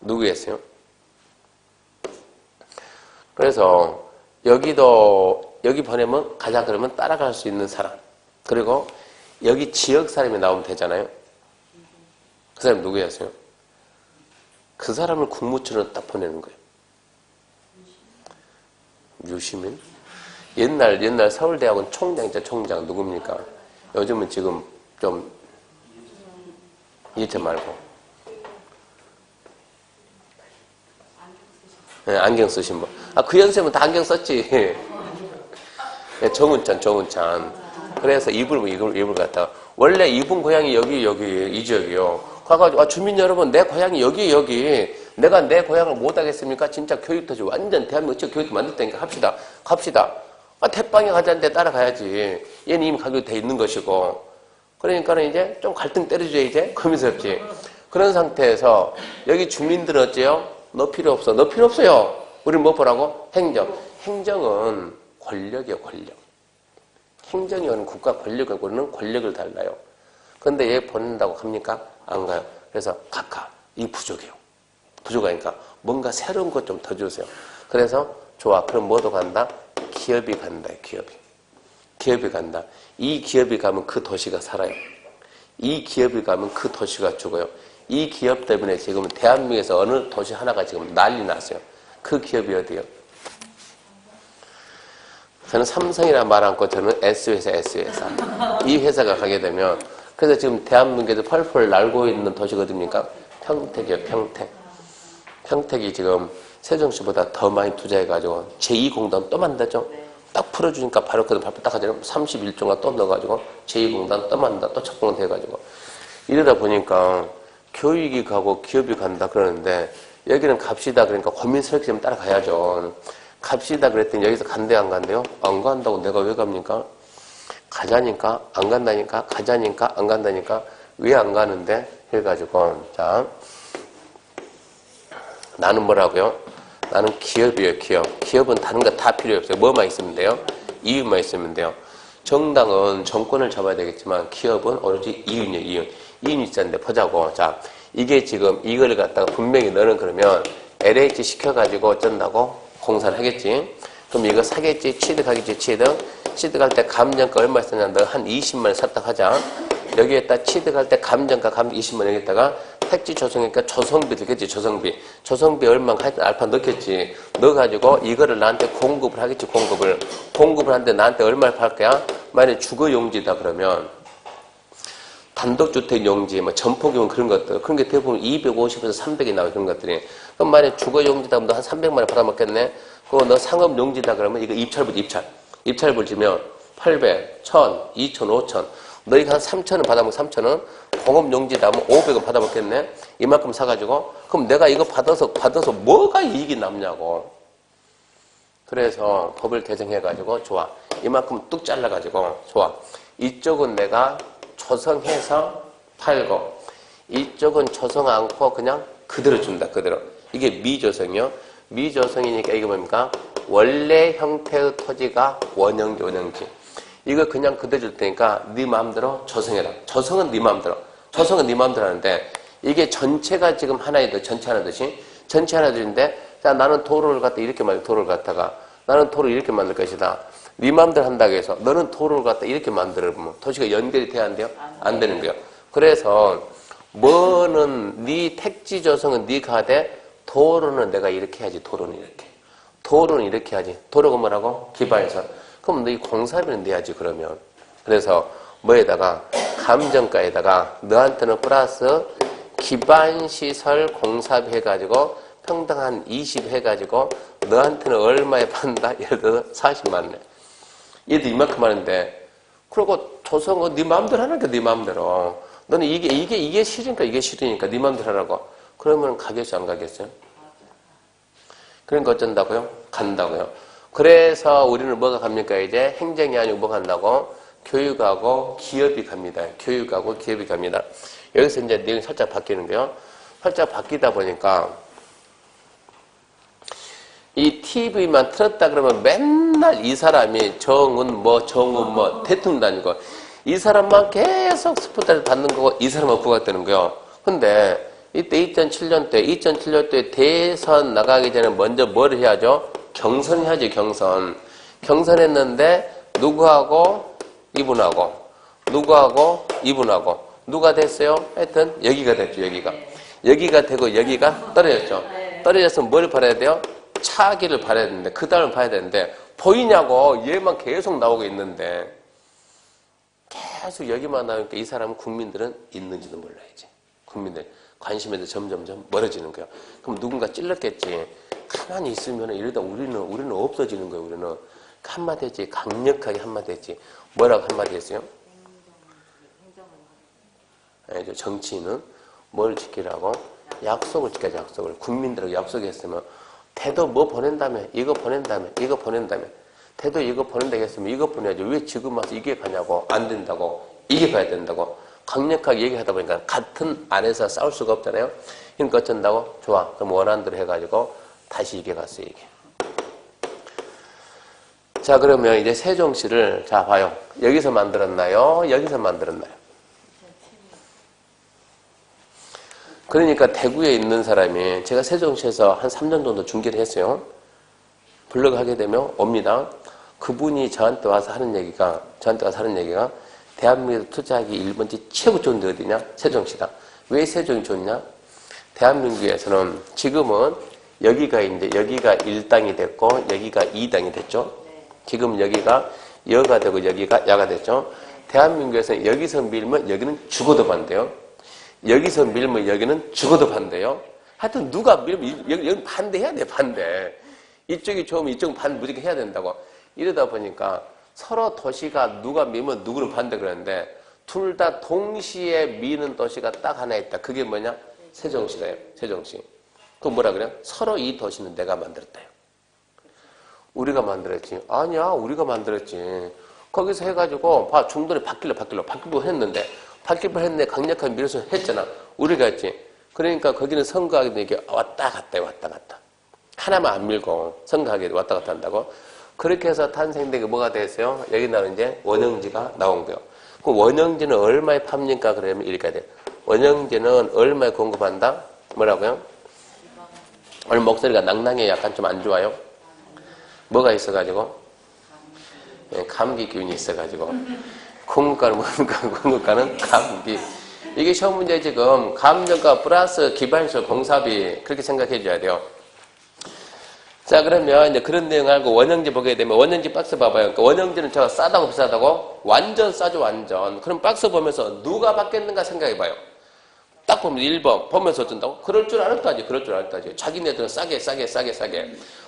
누구였어요? 그래서 여기 보내면 가자 그러면 따라갈 수 있는 사람. 그리고 여기 지역 사람이 나오면 되잖아요. 그 사람 누구였어요? 그 사람을 국무처럼 딱 보내는 거예요. 유시민? 옛날 서울대학원 총장이죠, 총장. 누굽니까? 요즘은 지금 좀, 이제 말고. 네, 안경 쓰신 분. 그 연세면 다 안경 썼지. 네, 정운찬. 그래서 이불 갖다가. 원래 이분 고향이 여기, 이 지역이요. 가가지고 아, 주민 여러분 내 고향이 여기 내가 내 고향을 못하겠습니까? 진짜 교육도시 완전 대한민국 교육도 만들 테니까 갑시다. 아, 태방에 가자는데 따라가야지. 얘는 이미 가기로 돼 있는 것이고. 그러니까는 이제 좀 갈등 때려줘야 이제 고민스럽지. 그런 상태에서 여기 주민들은 어째요? 너 필요 없어. 너 필요 없어요. 우리는 뭐 보라고? 행정. 행정은 권력이요, 권력. 행정이 오는 국가 권력을 우리는 권력을 달라요. 근데 얘 보낸다고 갑니까? 안 가요. 그래서 각하. 이 부족해요. 부족하니까 뭔가 새로운 것 좀 더 주세요. 그래서 좋아. 그럼 뭐도 간다? 기업이 간다. 기업이 간다. 이 기업이 가면 그 도시가 살아요. 이 기업이 가면 그 도시가 죽어요. 이 기업 때문에 지금 대한민국에서 어느 도시 하나가 지금 난리 났어요. 그 기업이 어디요? 저는 삼성이라 말 않고 저는 S회사. 이 회사가 가게 되면 그래서 지금 대한민국에도 펄펄 날고 있는 도시가 어딥니까? 평택이요, 평택. 평택이 지금 세종시보다 더 많이 투자해가지고 제2공단 또 만들죠? 딱 풀어주니까 바로 그 발표 딱 하잖아요. 31조가 또 넣어가지고 제2공단 또 만든다. 또 착공을 해가지고. 이러다 보니까 교육이 가고 기업이 간다 그러는데 여기는 갑시다 그러니까 고민스럽게 좀 따라가야죠. 갑시다 그랬더니 여기서 간대 안 간대요? 안 간다고 내가 왜 갑니까? 가자니까 안 간다니까 가자니까 안 간다니까 왜 안 가는데? 해가지고 자 나는 뭐라고요? 나는 기업이에요, 기업. 기업은 다른 거 다 필요 없어요. 뭐만 있으면 돼요? 이윤만 있으면 돼요. 정당은 정권을 잡아야 되겠지만 기업은 오로지 이윤이에요, 이윤. 이윤이 있었는데 보자고. 자, 이게 지금 이거를 갖다가 분명히 너는 그러면 LH 시켜가지고 어쩐다고? 공사를 하겠지. 그럼 이거 사겠지, 취득하겠지, 취득할 때 감정가 얼마 쓰냐? 너 한 20만 원 샀다 하자. 여기에다 취득할 때 감정가 20만 원 여기다가 택지 조성이니까 조성비 들겠지, 조성비. 조성비 얼마 하여튼 알파 넣겠지. 넣어가지고 이거를 나한테 공급을 하겠지, 공급을 하는데 나한테 얼마를 팔 거야? 만약에 주거용지다 그러면 단독주택 용지, 뭐 점포기용 그런 것들. 그런 게 대부분 250에서 300이 나와요, 그런 것들이. 그럼 만약에 주거용지다 그러면 너 한 300만 원 받아먹겠네? 그거 너 상업용지다 그러면 이거 입찰부지, 입찰 붙이면 800, 1000, 2000, 5000. 너희가 한 3,000원 받아먹으면 3,000원, 공업용지다 하면 500원 받아먹겠네? 이만큼 사가지고, 그럼 내가 이거 받아서 뭐가 이익이 남냐고. 그래서 법을 개정해가지고, 좋아. 이만큼 뚝 잘라가지고, 좋아. 이쪽은 내가 조성해서 팔고, 이쪽은 조성 않고 그냥 그대로 준다, 그대로. 이게 미조성이요. 미조성이니까 이게 뭡니까? 원래 형태의 토지가 원형지. 이거 그냥 그대로 줄 테니까 네 마음대로 조성해라. 조성은 네 마음대로. 조성은 네 마음대로 하는데 이게 전체가 지금 하나이듯 전체 하나듯이 전체 하나들인데 자 나는 도로를 갖다 이렇게 만들 도로를 갖다가 나는 도로 이렇게 만들 것이다. 네 마음대로 한다고 해서 너는 도로를 갖다 이렇게 만들어보면 도시가 연결이 돼야 안 돼요? 안 되는 거예요. 그래서 뭐는 네 택지 조성은 네가 하되 도로는 내가 이렇게 해야지. 도로는 이렇게 하지. 도로가 뭐라고? 기반에서. 그럼 너희 공사비는 내야지 그러면. 그래서 뭐에다가 감정가에다가 너한테는 플러스 기반시설 공사비 해가지고 평당 한 20 해가지고 너한테는 얼마에 판다? 예를 들어서 40만 원에. 얘도 이만큼 하는데 그리고 조성은 네 마음대로 하는 게 네 마음대로. 너는 이게 싫으니까 이게 싫으니까 네 마음대로 하라고. 그러면 가겠어요 안 가겠어요? 그러니까 어쩐다고요? 간다고요. 그래서 우리는 뭐가 갑니까? 이제 행정이 아니고 뭐가 간다고? 교육하고 기업이 갑니다. 교육하고 기업이 갑니다. 여기서 이제 내용이 살짝 바뀌는 거요. 살짝 바뀌다 보니까 이 TV만 틀었다 그러면 맨날 이 사람이 정은 뭐 대통령 다니고 이 사람만 계속 스포트를 받는 거고 이 사람만 부각되는 거요. 근데 이때 2007년도에 대선 나가기 전에 먼저 뭘 해야죠? 경선해야지, 경선. 경선했는데, 누구하고? 이분하고. 누구하고? 이분하고. 누가 됐어요? 하여튼, 여기가 됐죠, 여기가. 여기가 되고, 여기가 떨어졌죠. 떨어졌으면 뭘 바라야 돼요? 차기를 바라야 되는데, 그 다음을 봐야 되는데, 보이냐고, 얘만 계속 나오고 있는데, 계속 여기만 나오니까 이 사람은 국민들은 있는지도 몰라야지. 국민들. 관심에도 점점점 멀어지는 거야. 그럼 누군가 찔렀겠지. 가만히 있으면 이러다 우리는 없어지는 거예요. 우리는 한마디 했지. 강력하게 한마디 했지. 뭐라고 한마디 했어요? 정치인은 뭘 지키라고? 약속을 지켜야지, 약속을. 국민들하고 약속했으면 태도 뭐 보낸다며, 이거 보낸다며, 이거 보낸다며. 태도 이거 보낸다고 했으면 이거 보내야지. 왜 지금 와서 이게 가냐고. 안 된다고. 이게 가야 된다고. 강력하게 얘기하다 보니까 같은 안에서 싸울 수가 없잖아요. 그러니까 어쩐다고? 좋아. 그럼 원한대로 해가지고 다시 이게 갔어, 이게. 자, 그러면 이제 세종시를, 자, 봐요. 여기서 만들었나요? 여기서 만들었나요? 그러니까 대구에 있는 사람이, 제가 세종시에서 한 3년 정도 중계를 했어요. 블로그 하게 되면 옵니다. 그분이 저한테 와서 하는 얘기가, 대한민국에 투자하기 1번지 최고 좋은 데 어디냐? 세종시다. 왜 세종이 좋냐? 대한민국에서는 지금은 여기가 1당이 됐고, 여기가 2당이 됐죠. 지금 여기가 여가 되고 여기가 야가 됐죠. 대한민국에서는 여기서 밀면 여기는 죽어도 반대요. 여기서 밀면 여기는 죽어도 반대요. 하여튼 누가 밀면 여기 반대해야 돼, 반대. 이쪽이 좋으면 이쪽은 무조건 해야 된다고. 이러다 보니까 서로 도시가 누가 밀면 누구는 반대 그러는데 둘 다 동시에 미는 도시가 딱 하나 있다. 그게 뭐냐? 세종시래요. 세종시. 그럼 뭐라 그래요? 서로 이 도시는 내가 만들었다요. 우리가 만들었지. 아니야, 우리가 만들었지. 거기서 해가지고, 봐, 중도에 바뀌려고 했는데, 바뀌려고 강력한 밀어서 했잖아. 우리가 했지. 그러니까 거기는 선거하게 되게 왔다 갔다. 하나만 안 밀고, 선거하게 왔다 갔다 한다고. 그렇게 해서 탄생된 게 뭐가 됐어요? 여기 나는 이제 원형지가 나온 거예요. 그 원형지는 얼마에 팝니까? 그러면 이렇게 돼. 원형지는 얼마에 공급한다? 뭐라고요? 오늘 목소리가 낭낭해 약간 좀 안 좋아요? 뭐가 있어가지고? 감기 기운이 있어가지고. 공급가는 뭡니까? 공급가는 감기. 이게 시험 문제 지금 감정가 플러스 기반시설 공사비 그렇게 생각해 줘야 돼요. 자, 그러면 이제 그런 내용 알고 원형지 보게 되면 원형지 박스 봐봐요. 그러니까 원형지는 제가 싸다고 비싸다고? 완전 싸죠, 완전. 그럼 박스 보면서 누가 받겠는가 생각해 봐요. 딱 보면 1번 보면서 어쩐다고? 그럴 줄 알았다지. 자기네들은 싸게.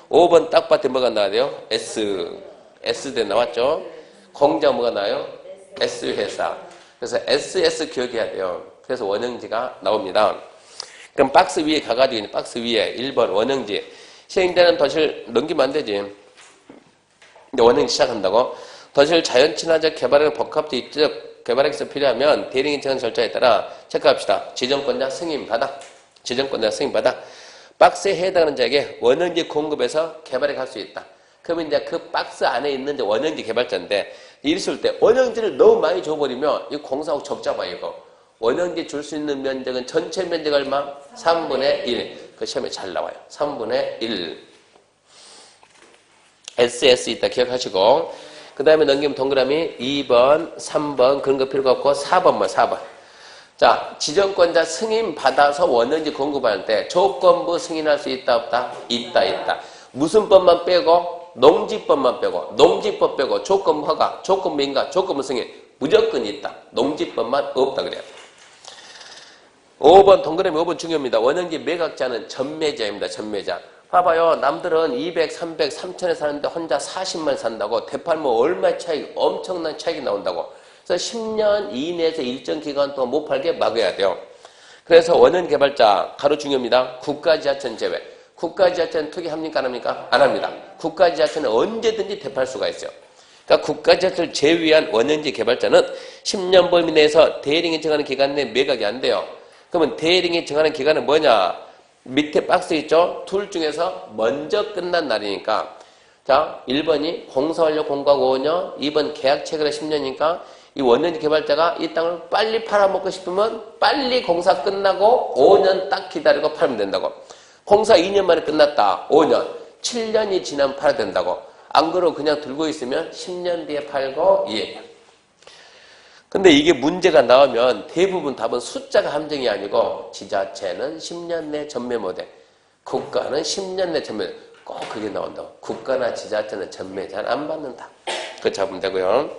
5번 딱 봤더니 뭐가 나와야 돼요? S대 나왔죠? 공장 뭐가 나와요? S회사. 그래서 SS 기억해야 돼요. 그래서 원형지가 나옵니다. 그럼 박스 위에 가가지고 박스 위에 1번 원형지. 시행되는 도시를 넘기면 안 되지. 근데 원형지 시작한다고? 도시를 자연친화적 개발의 복합적 입지적 개발하기 위해서 필요하면 대리인이 정한 절차에 따라 체크합시다. 지정권자 승인받아. 박스에 해당하는 자에게 원형지 공급해서 개발해 갈 수 있다. 그러면 이제 그 박스 안에 있는 이제 원형지 개발자인데, 이랬을 때 원형지를 너무 많이 줘버리면 이 공사하고 적자봐요, 이거. 원형지 줄 수 있는 면적은 전체 면적 얼마? 3분의 1. 그 시험에 잘 나와요. 3분의 1. SS 있다 기억하시고. 그 다음에 넘기면 동그라미 2번, 3번 그런 거 필요가 없고 4번만 4번. 자, 지정권자 승인 받아서 원형지 공급할 때 조건부 승인할 수 있다 없다? 있다. 무슨 법만 빼고? 농지법만 빼고. 농지법 빼고 조건부 허가, 조건부 인가, 조건부 승인 무조건 있다. 농지법만 없다 그래요. 5번 동그라미 5번 중요합니다. 원형지 매각자는 전매자입니다. 전매자. 봐봐요. 남들은 200, 300, 3천에 사는데 혼자 40만 산다고. 대팔 뭐 얼마 차이, 엄청난 차이가 나온다고. 그래서 10년 이내에서 일정 기간 동안 못 팔게 막아야 돼요. 그래서 원형 개발자 가로 중요합니다. 국가지하철 제외. 국가지하철은 투기합니까? 안 합니까? 안 합니다. 국가지하철은 언제든지 대팔 수가 있어요. 그러니까 국가지하철 제외한 원형지 개발자는 10년 범위 내에서 대리인이 정하는 기간 내에 매각이 안 돼요. 그러면 대리인이 정하는 기간은 뭐냐? 밑에 박스 있죠? 둘 중에서 먼저 끝난 날이니까. 자, 1번이 공사완료 공고하고 5년, 2번 계약 체결 10년이니까 이 원형지 개발자가 이 땅을 빨리 팔아먹고 싶으면 빨리 공사 끝나고 5년 딱 기다리고 팔면 된다고. 공사 2년 만에 끝났다. 5년. 7년이 지나면 팔아야 된다고. 안 그러고 그냥 들고 있으면 10년 뒤에 팔고 이 얘기야. 근데 이게 문제가 나오면 대부분 답은 숫자가 함정이 아니고 지자체는 10년 내 전매 모델, 국가는 10년 내 전매, 꼭 그게 나온다고. 국가나 지자체는 전매 잘 안 받는다. 그거 잡으면 되고요.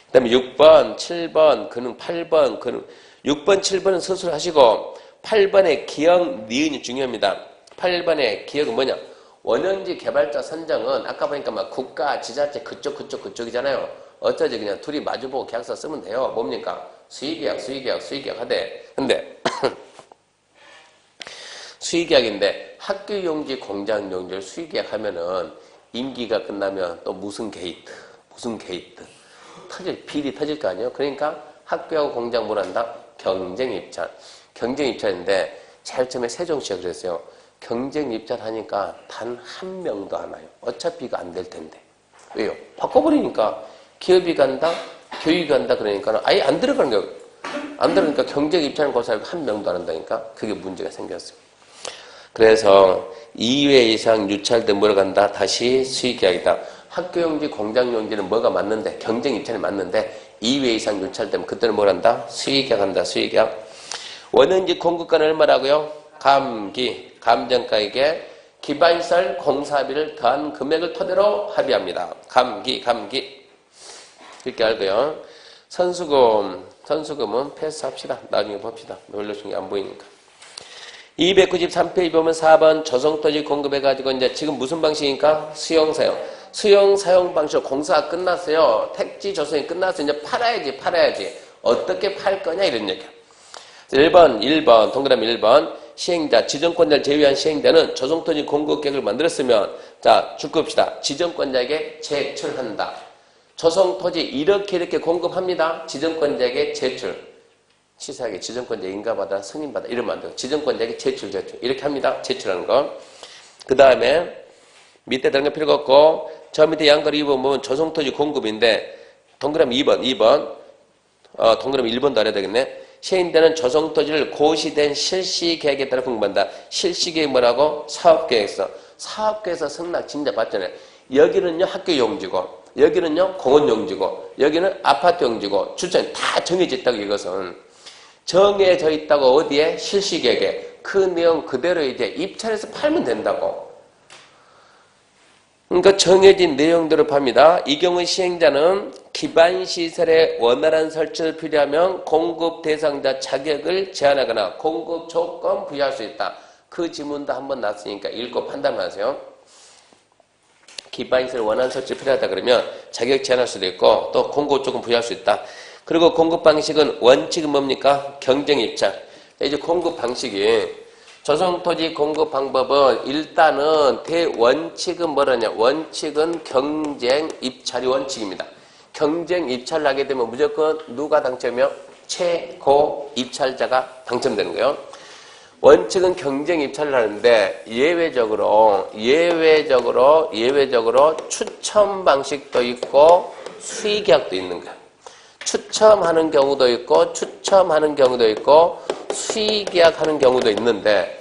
그 다음에 6번, 7번, 근흥 8번, 근흥 6번, 7번은 스스로 하시고 8번의 기억, 니은이 중요합니다. 8번의 기억은 뭐냐? 원형지 개발자 선정은 아까 보니까 막 국가, 지자체 그쪽이잖아요. 어쩌지 그냥 둘이 마주보고 계약서 쓰면 돼요. 뭡니까? 수의계약 하되. 근데 수의계약인데 학교용지, 공장용지를 수의계약 하면은 임기가 끝나면 또 무슨 게이트 비리 터질 거 아니에요? 그러니까 학교하고 공장 뭘 한다? 경쟁입찰. 경쟁입찰인데 제일 처음에 세종시가 그랬어요. 경쟁입찰 하니까 단 한 명도 안 와요. 어차피 이거 안 될 텐데. 왜요? 바꿔버리니까 기업이 간다, 교육이 간다 그러니까 아예 안 들어가는 거예요. 안 들어가니까 경쟁입찰을 고사하고 한 명도 안 한다니까 그게 문제가 생겼어요. 그래서 2회 이상 유찰된 뭐로 간다? 다시 수의계약이다. 학교용지, 공장용지는 뭐가 맞는데? 경쟁입찰이 맞는데 2회 이상 유찰되면 그때는 뭘 한다? 수의계약 한다. 수의계약. 원형지 공급가는 얼마라고요? 감정가액에 기반시설 공사비를 더한 금액을 토대로 합의합니다. 감기. 이렇게 알고요. 선수금은 패스합시다. 나중에 봅시다. 놀러 중에 안 보이니까. 293페이지 보면 4번 조성토지 공급해가지고 이제 지금 무슨 방식입니까? 수용사용 방식. 공사가 끝났어요. 택지 조성이 끝났어요. 이제 팔아야지. 어떻게 팔 거냐 이런 얘기야. 1번 동그라미 1번 시행자 지정권자를 제외한 시행자는 조성토지 공급계획을 만들었으면 자 줄 겁시다. 지정권자에게 제출한다. 조성토지 이렇게 공급합니다. 지정권자에게 제출. 시사하게 지정권자 인가받아 승인받아 이러면 안 돼요. 지정권자에게 제출 이렇게 합니다. 제출하는 거. 그 다음에 밑에 다른 거 필요가 없고 저 밑에 양거리 2번 보면 조성토지 공급인데 동그라미 2번 동그라미 1번도 알아야 되겠네. 시행되는 조성토지를 고시된 실시계획에 따라 공급한다. 실시계획 뭐라고? 사업계획서. 사업계획서 승낙 진짜 받잖아요. 여기는요 학교용지고 여기는요 공원용지고 여기는 아파트용지고 주차장 다 정해져 있다고. 이것은 정해져 있다고. 어디에? 실시계획에. 그 내용 그대로 이제 입찰해서 팔면 된다고. 그러니까 정해진 내용대로 팝니다. 이 경우 시행자는 기반시설의 원활한 설치를 필요하면 공급 대상자 자격을 제한하거나 공급 조건 부여할 수 있다. 그 지문도 한번 났으니까 읽고 판단하세요. 기반시설 원활한 설치 필요하다 그러면 자격 제한할 수도 있고 또 공급 조건 부여할 수 있다. 그리고 공급 방식은 원칙은 뭡니까? 경쟁입찰. 이제 공급 방식이 조성토지 공급 방법은 일단은 대원칙은 뭐라냐? 원칙은 경쟁입찰이 원칙입니다. 경쟁입찰을 하게 되면 무조건 누가 당첨이요? 최고 입찰자가 당첨되는 거예요. 원칙은 경쟁입찰을 하는데 예외적으로 추첨 방식도 있고 수의계약도 있는 거예요. 추첨하는 경우도 있고 수의계약하는 경우도 있는데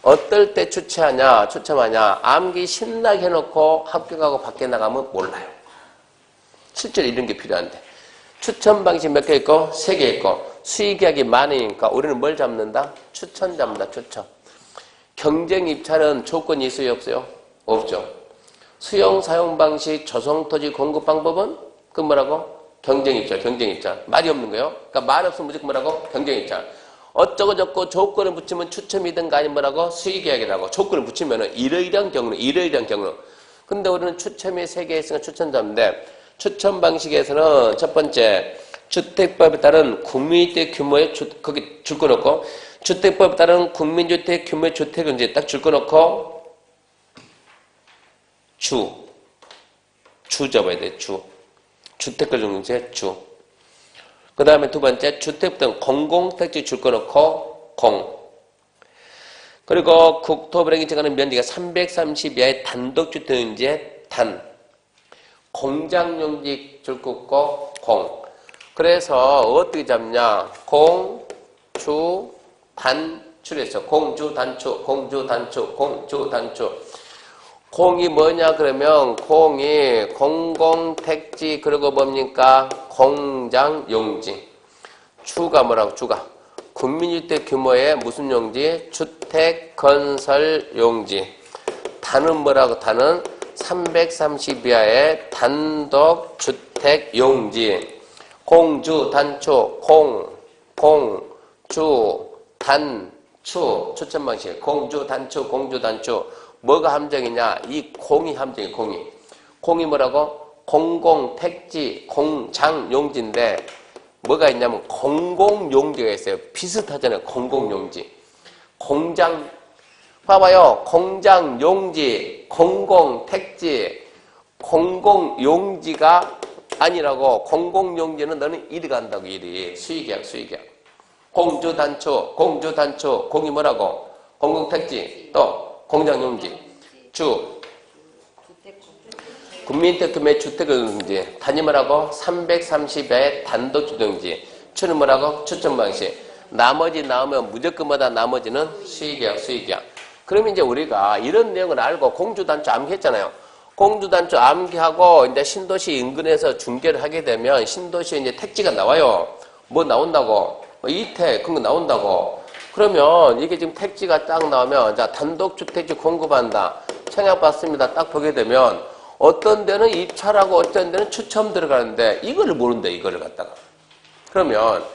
어떨 때 추첨하냐 암기 신나게 해놓고 합격하고 밖에 나가면 몰라요. 실제로 이런 게 필요한데 추첨 방식 몇 개 있고 3개 있고 수의계약이 많으니까 우리는 뭘 잡는다? 추천 잡는다. 추천. 경쟁 입찰은 조건이 있어요 없어요? 없죠. 수용 사용 방식 조성토지 공급 방법은 그 뭐라고? 경쟁입찰. 말이 없는 거예요. 그러니까 말 없으면 무조건 뭐라고? 경쟁입찰. 어쩌고 저쩌고 조건을 붙이면 추첨이든가 아니면 뭐라고? 수의계약이라고. 조건을 붙이면은 이러이러한 경우는. 근데 우리는 추첨이 3개 있으니까 추천 잡는데 추천 방식에서는 첫 번째 주택법에 따른 국민주택 규모의 거기 줄 거 놓고 주택법에 따른 국민주택 규모의 주택은 이제 딱 줄 거 놓고 주 잡아야 돼. 주택을 중세 주. 그 다음에 두 번째 주택 등 공공택지 줄 거 놓고 공. 그리고 국토부령이 정하는 면적이 330 이하의 단독주택인지 단. 공장용지 줄 거 없고 공. 그래서 어떻게 잡냐? 공, 주, 단, 추래서 공주, 단추. 공이 뭐냐 그러면 공이 공공택지 그리고 뭡니까? 공장용지. 주가 뭐라고? 주가 국민주택 규모의 무슨 용지? 주택건설용지. 단은 뭐라고? 단은 330 이하의 단독주택용지. 공주, 단추, 공주, 단추. 추천 방식. 공주, 단추. 뭐가 함정이냐? 이 공이 함정이 공이. 공이 뭐라고? 공공택지, 공장용지인데 뭐가 있냐면 공공용지가 있어요. 비슷하잖아요. 공공용지. 공장 봐봐요. 공장, 용지, 공공택지, 공공용지가 아니라고. 공공용지는 너는 일이 간다고, 일이. 수의계약, 수의계약. 공주단초, 공주단초, 공이 뭐라고? 공공택지, 또 공장용지, 주. 국민택지의 주택용지, 단위 뭐라고? 330의 단독주택용지, 추는 뭐라고? 추천방식. 나머지 나오면 무조건마다 나머지는 수의계약, 수의계약. 그러면 이제 우리가 이런 내용을 알고 공주단초 암기했잖아요. 공주단초 암기하고 이제 신도시 인근에서 중개를 하게 되면 신도시에 이제 택지가 나와요. 뭐 나온다고? 뭐 이택, 그런 거 나온다고. 그러면 이게 지금 택지가 딱 나오면 자, 단독주택지 공급한다. 청약받습니다. 딱 보게 되면 어떤 데는 입찰하고 어떤 데는 추첨 들어가는데 이거를 모른대, 이거를 갖다가. 그러면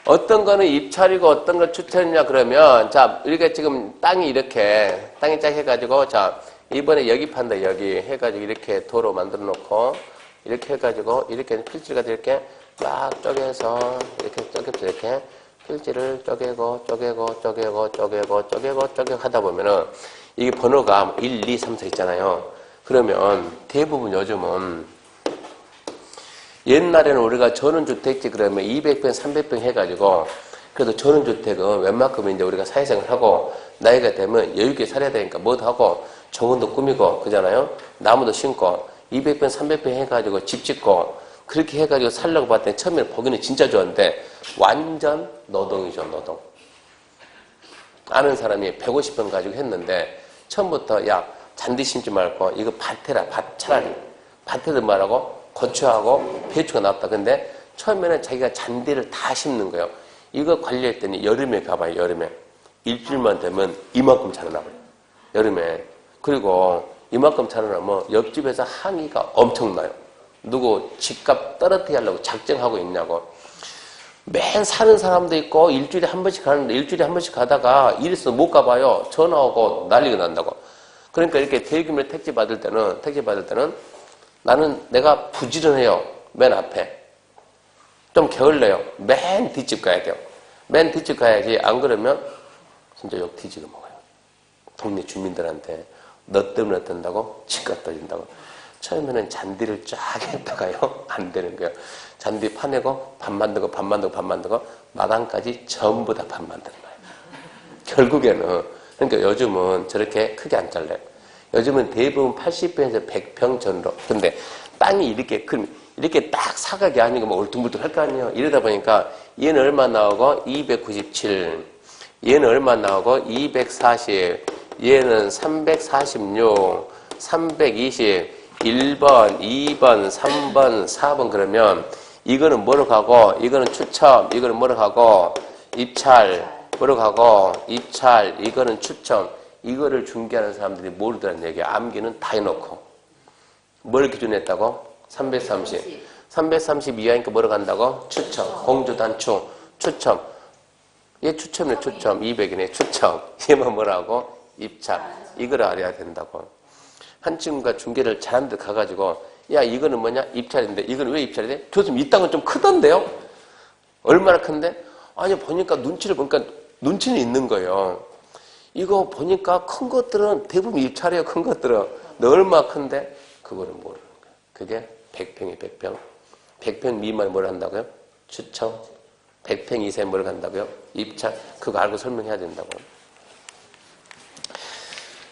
어떤 거는 입찰이고 어떤 걸 추천이냐 그러면 자, 이렇게 지금 땅이 짝 해가지고 자, 이번에 여기 판다, 여기 해가지고 이렇게 도로 만들어 놓고 이렇게 해가지고 이렇게 필지가 이렇게 막 쪼개서 이렇게 필지를 쪼개고 하다 보면은 이게 번호가 1, 2, 3, 4 있잖아요. 그러면 대부분 요즘은 옛날에는 우리가 전원주택지 그러면 200평, 300평 해가지고 그래도 전원주택은 웬만큼 이제 우리가 사회생활 하고 나이가 되면 여유있게 살아야 되니까 뭐도 하고 정원도 꾸미고 그러잖아요. 나무도 심고 200평, 300평 해가지고 집 짓고 그렇게 해가지고 살려고 봤더니 처음에는 보기는 진짜 좋았는데 완전 노동이죠, 노동. 아는 사람이 150평 가지고 했는데 처음부터 야 잔디 심지 말고 이거 밭해라, 밭 차라리 밭에도 말하고 고추하고 배추가 나왔다. 근데 처음에는 자기가 잔디를 다 심는 거예요. 이거 관리했더니 여름에 가봐요. 여름에 일주일만 되면 이만큼 자라나버려요. 여름에. 그리고 이만큼 자라나면 옆집에서 항의가 엄청나요. 누구 집값 떨어뜨리게 하려고 작정하고 있냐고. 맨 사는 사람도 있고 일주일에 한 번씩 가는데 일주일에 한 번씩 가다가 일해서 못 가봐요. 전화 오고 난리가 난다고. 그러니까 이렇게 대규모 택지 받을 때는 나는 내가 부지런해요. 맨 앞에. 좀 게을러요. 맨 뒷집 가야 돼요. 맨 뒷집 가야지. 안 그러면 진짜 욕 뒤지게 먹어요. 동네 주민들한테 너 때문에 어떤다고? 집값 떨어진다고. 처음에는 잔디를 쫙 했다가요. 안 되는 거예요. 잔디 파내고 밥 만들고 마당까지 전부 다 밥 만드는 거예요. 결국에는 그러니까 요즘은 저렇게 크게 안 잘라요. 요즘은 대부분 80평에서 100평 전으로. 근데 땅이 이렇게 딱 사각이 아니고 뭐 울퉁불퉁 할 거 아니에요. 이러다 보니까 얘는 얼마 나오고 297, 얘는 얼마 나오고 240, 얘는 346, 320, 1번, 2번, 3번, 4번 그러면 이거는 뭐로 가고, 이거는 추첨, 이거는 뭐로 가고, 입찰, 뭐로 가고, 입찰, 이거는 추첨. 이거를 중개하는 사람들이 모르더란 얘기야. 암기는 다 해놓고. 뭘 기준으로 했다고? 330. 330 이하니까 뭐로 간다고? 추첨. 공주단추. 추첨. 얘 추첨이네, 추첨. 200이네, 추첨. 얘만 뭐라고? 입찰. 이걸 알아야 된다고. 한 친구가 중개를 잘하는 데 가가지고, 야, 이거는 뭐냐? 입찰인데, 이건 왜 입찰이 돼? 교수님, 이 땅은 좀 크던데요? 얼마나 큰데? 아니, 보니까 눈치는 있는 거예요. 이거 보니까 큰 것들은 대부분 입찰이에요. 큰 것들은. 너 얼마 큰데? 그거를 모르는 거예요. 그게 100평이 100평. 100평 미만이 뭘 한다고요? 추첨. 100평 이상이 뭘 한다고요? 입찰. 그거 알고 설명해야 된다고요.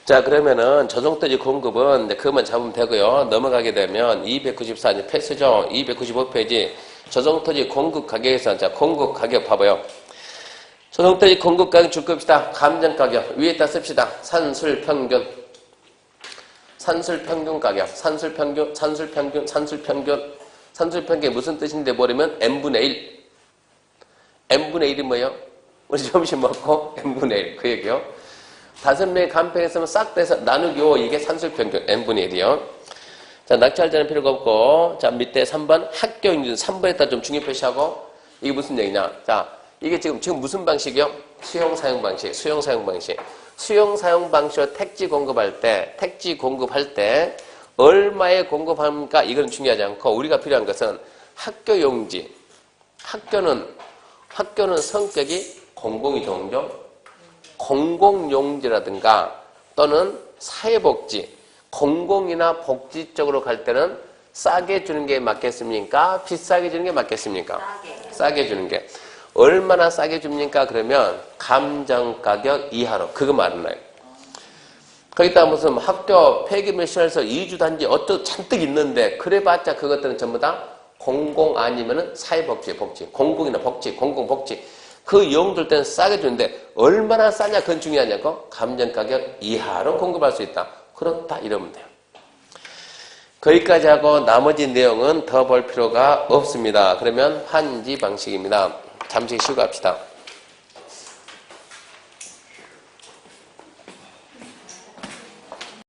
자, 그러면은 저정토지 공급은 그것만 잡으면 되고요. 넘어가게 되면 294, 이제 패스죠. 295페이지. 저정토지 공급 가격에서, 자, 공급 가격 봐봐요. 저정토지 공급 가격 줄 겁시다. 감정 가격. 위에다 씁시다. 산술 평균 가격. 산술 평균이 무슨 뜻인데 모르면 n분의 1. n분의 1이 뭐예요? 우리 점심 먹고 n분의 1. 그 얘기요. 5명의 간평했으면 싹 떼서 나누기 5. 이게 산술 평균 n분의 1이요. 자, 낙찰자는 필요가 없고. 자, 밑에 3번 학교 인준 3번에다 좀 중요 표시하고. 이게 무슨 얘기냐? 자, 이게 지금 무슨 방식이요? 수용 사용 방식. 수용 사용 방식으로 택지 공급할 때 얼마에 공급합니까? 이건 중요하지 않고 우리가 필요한 것은 학교 용지. 학교는 성격이 공공이 좋은겨? 공공용지라든가 또는 사회복지, 공공이나 복지 쪽으로 갈 때는 싸게 주는 게 맞겠습니까? 비싸게 주는 게 맞겠습니까? 싸게 주는 게. 얼마나 싸게 줍니까? 그러면 감정가격 이하로. 그거 말하나요? 거기다 무슨 학교 폐기물 시설에서 이주단지 어떤 잔뜩 있는데 그래봤자 그것들은 전부 다 공공 아니면은 사회복지, 복지, 공공이나 복지, 공공복지 그 이용들 때는 싸게 주는데 얼마나 싸냐 그건 중요하냐고 감정가격 이하로 공급할 수 있다. 그렇다 이러면 돼요. 거기까지 하고 나머지 내용은 더 볼 필요가 없습니다. 그러면 한지 방식입니다. 잠시 쉬고 갑시다.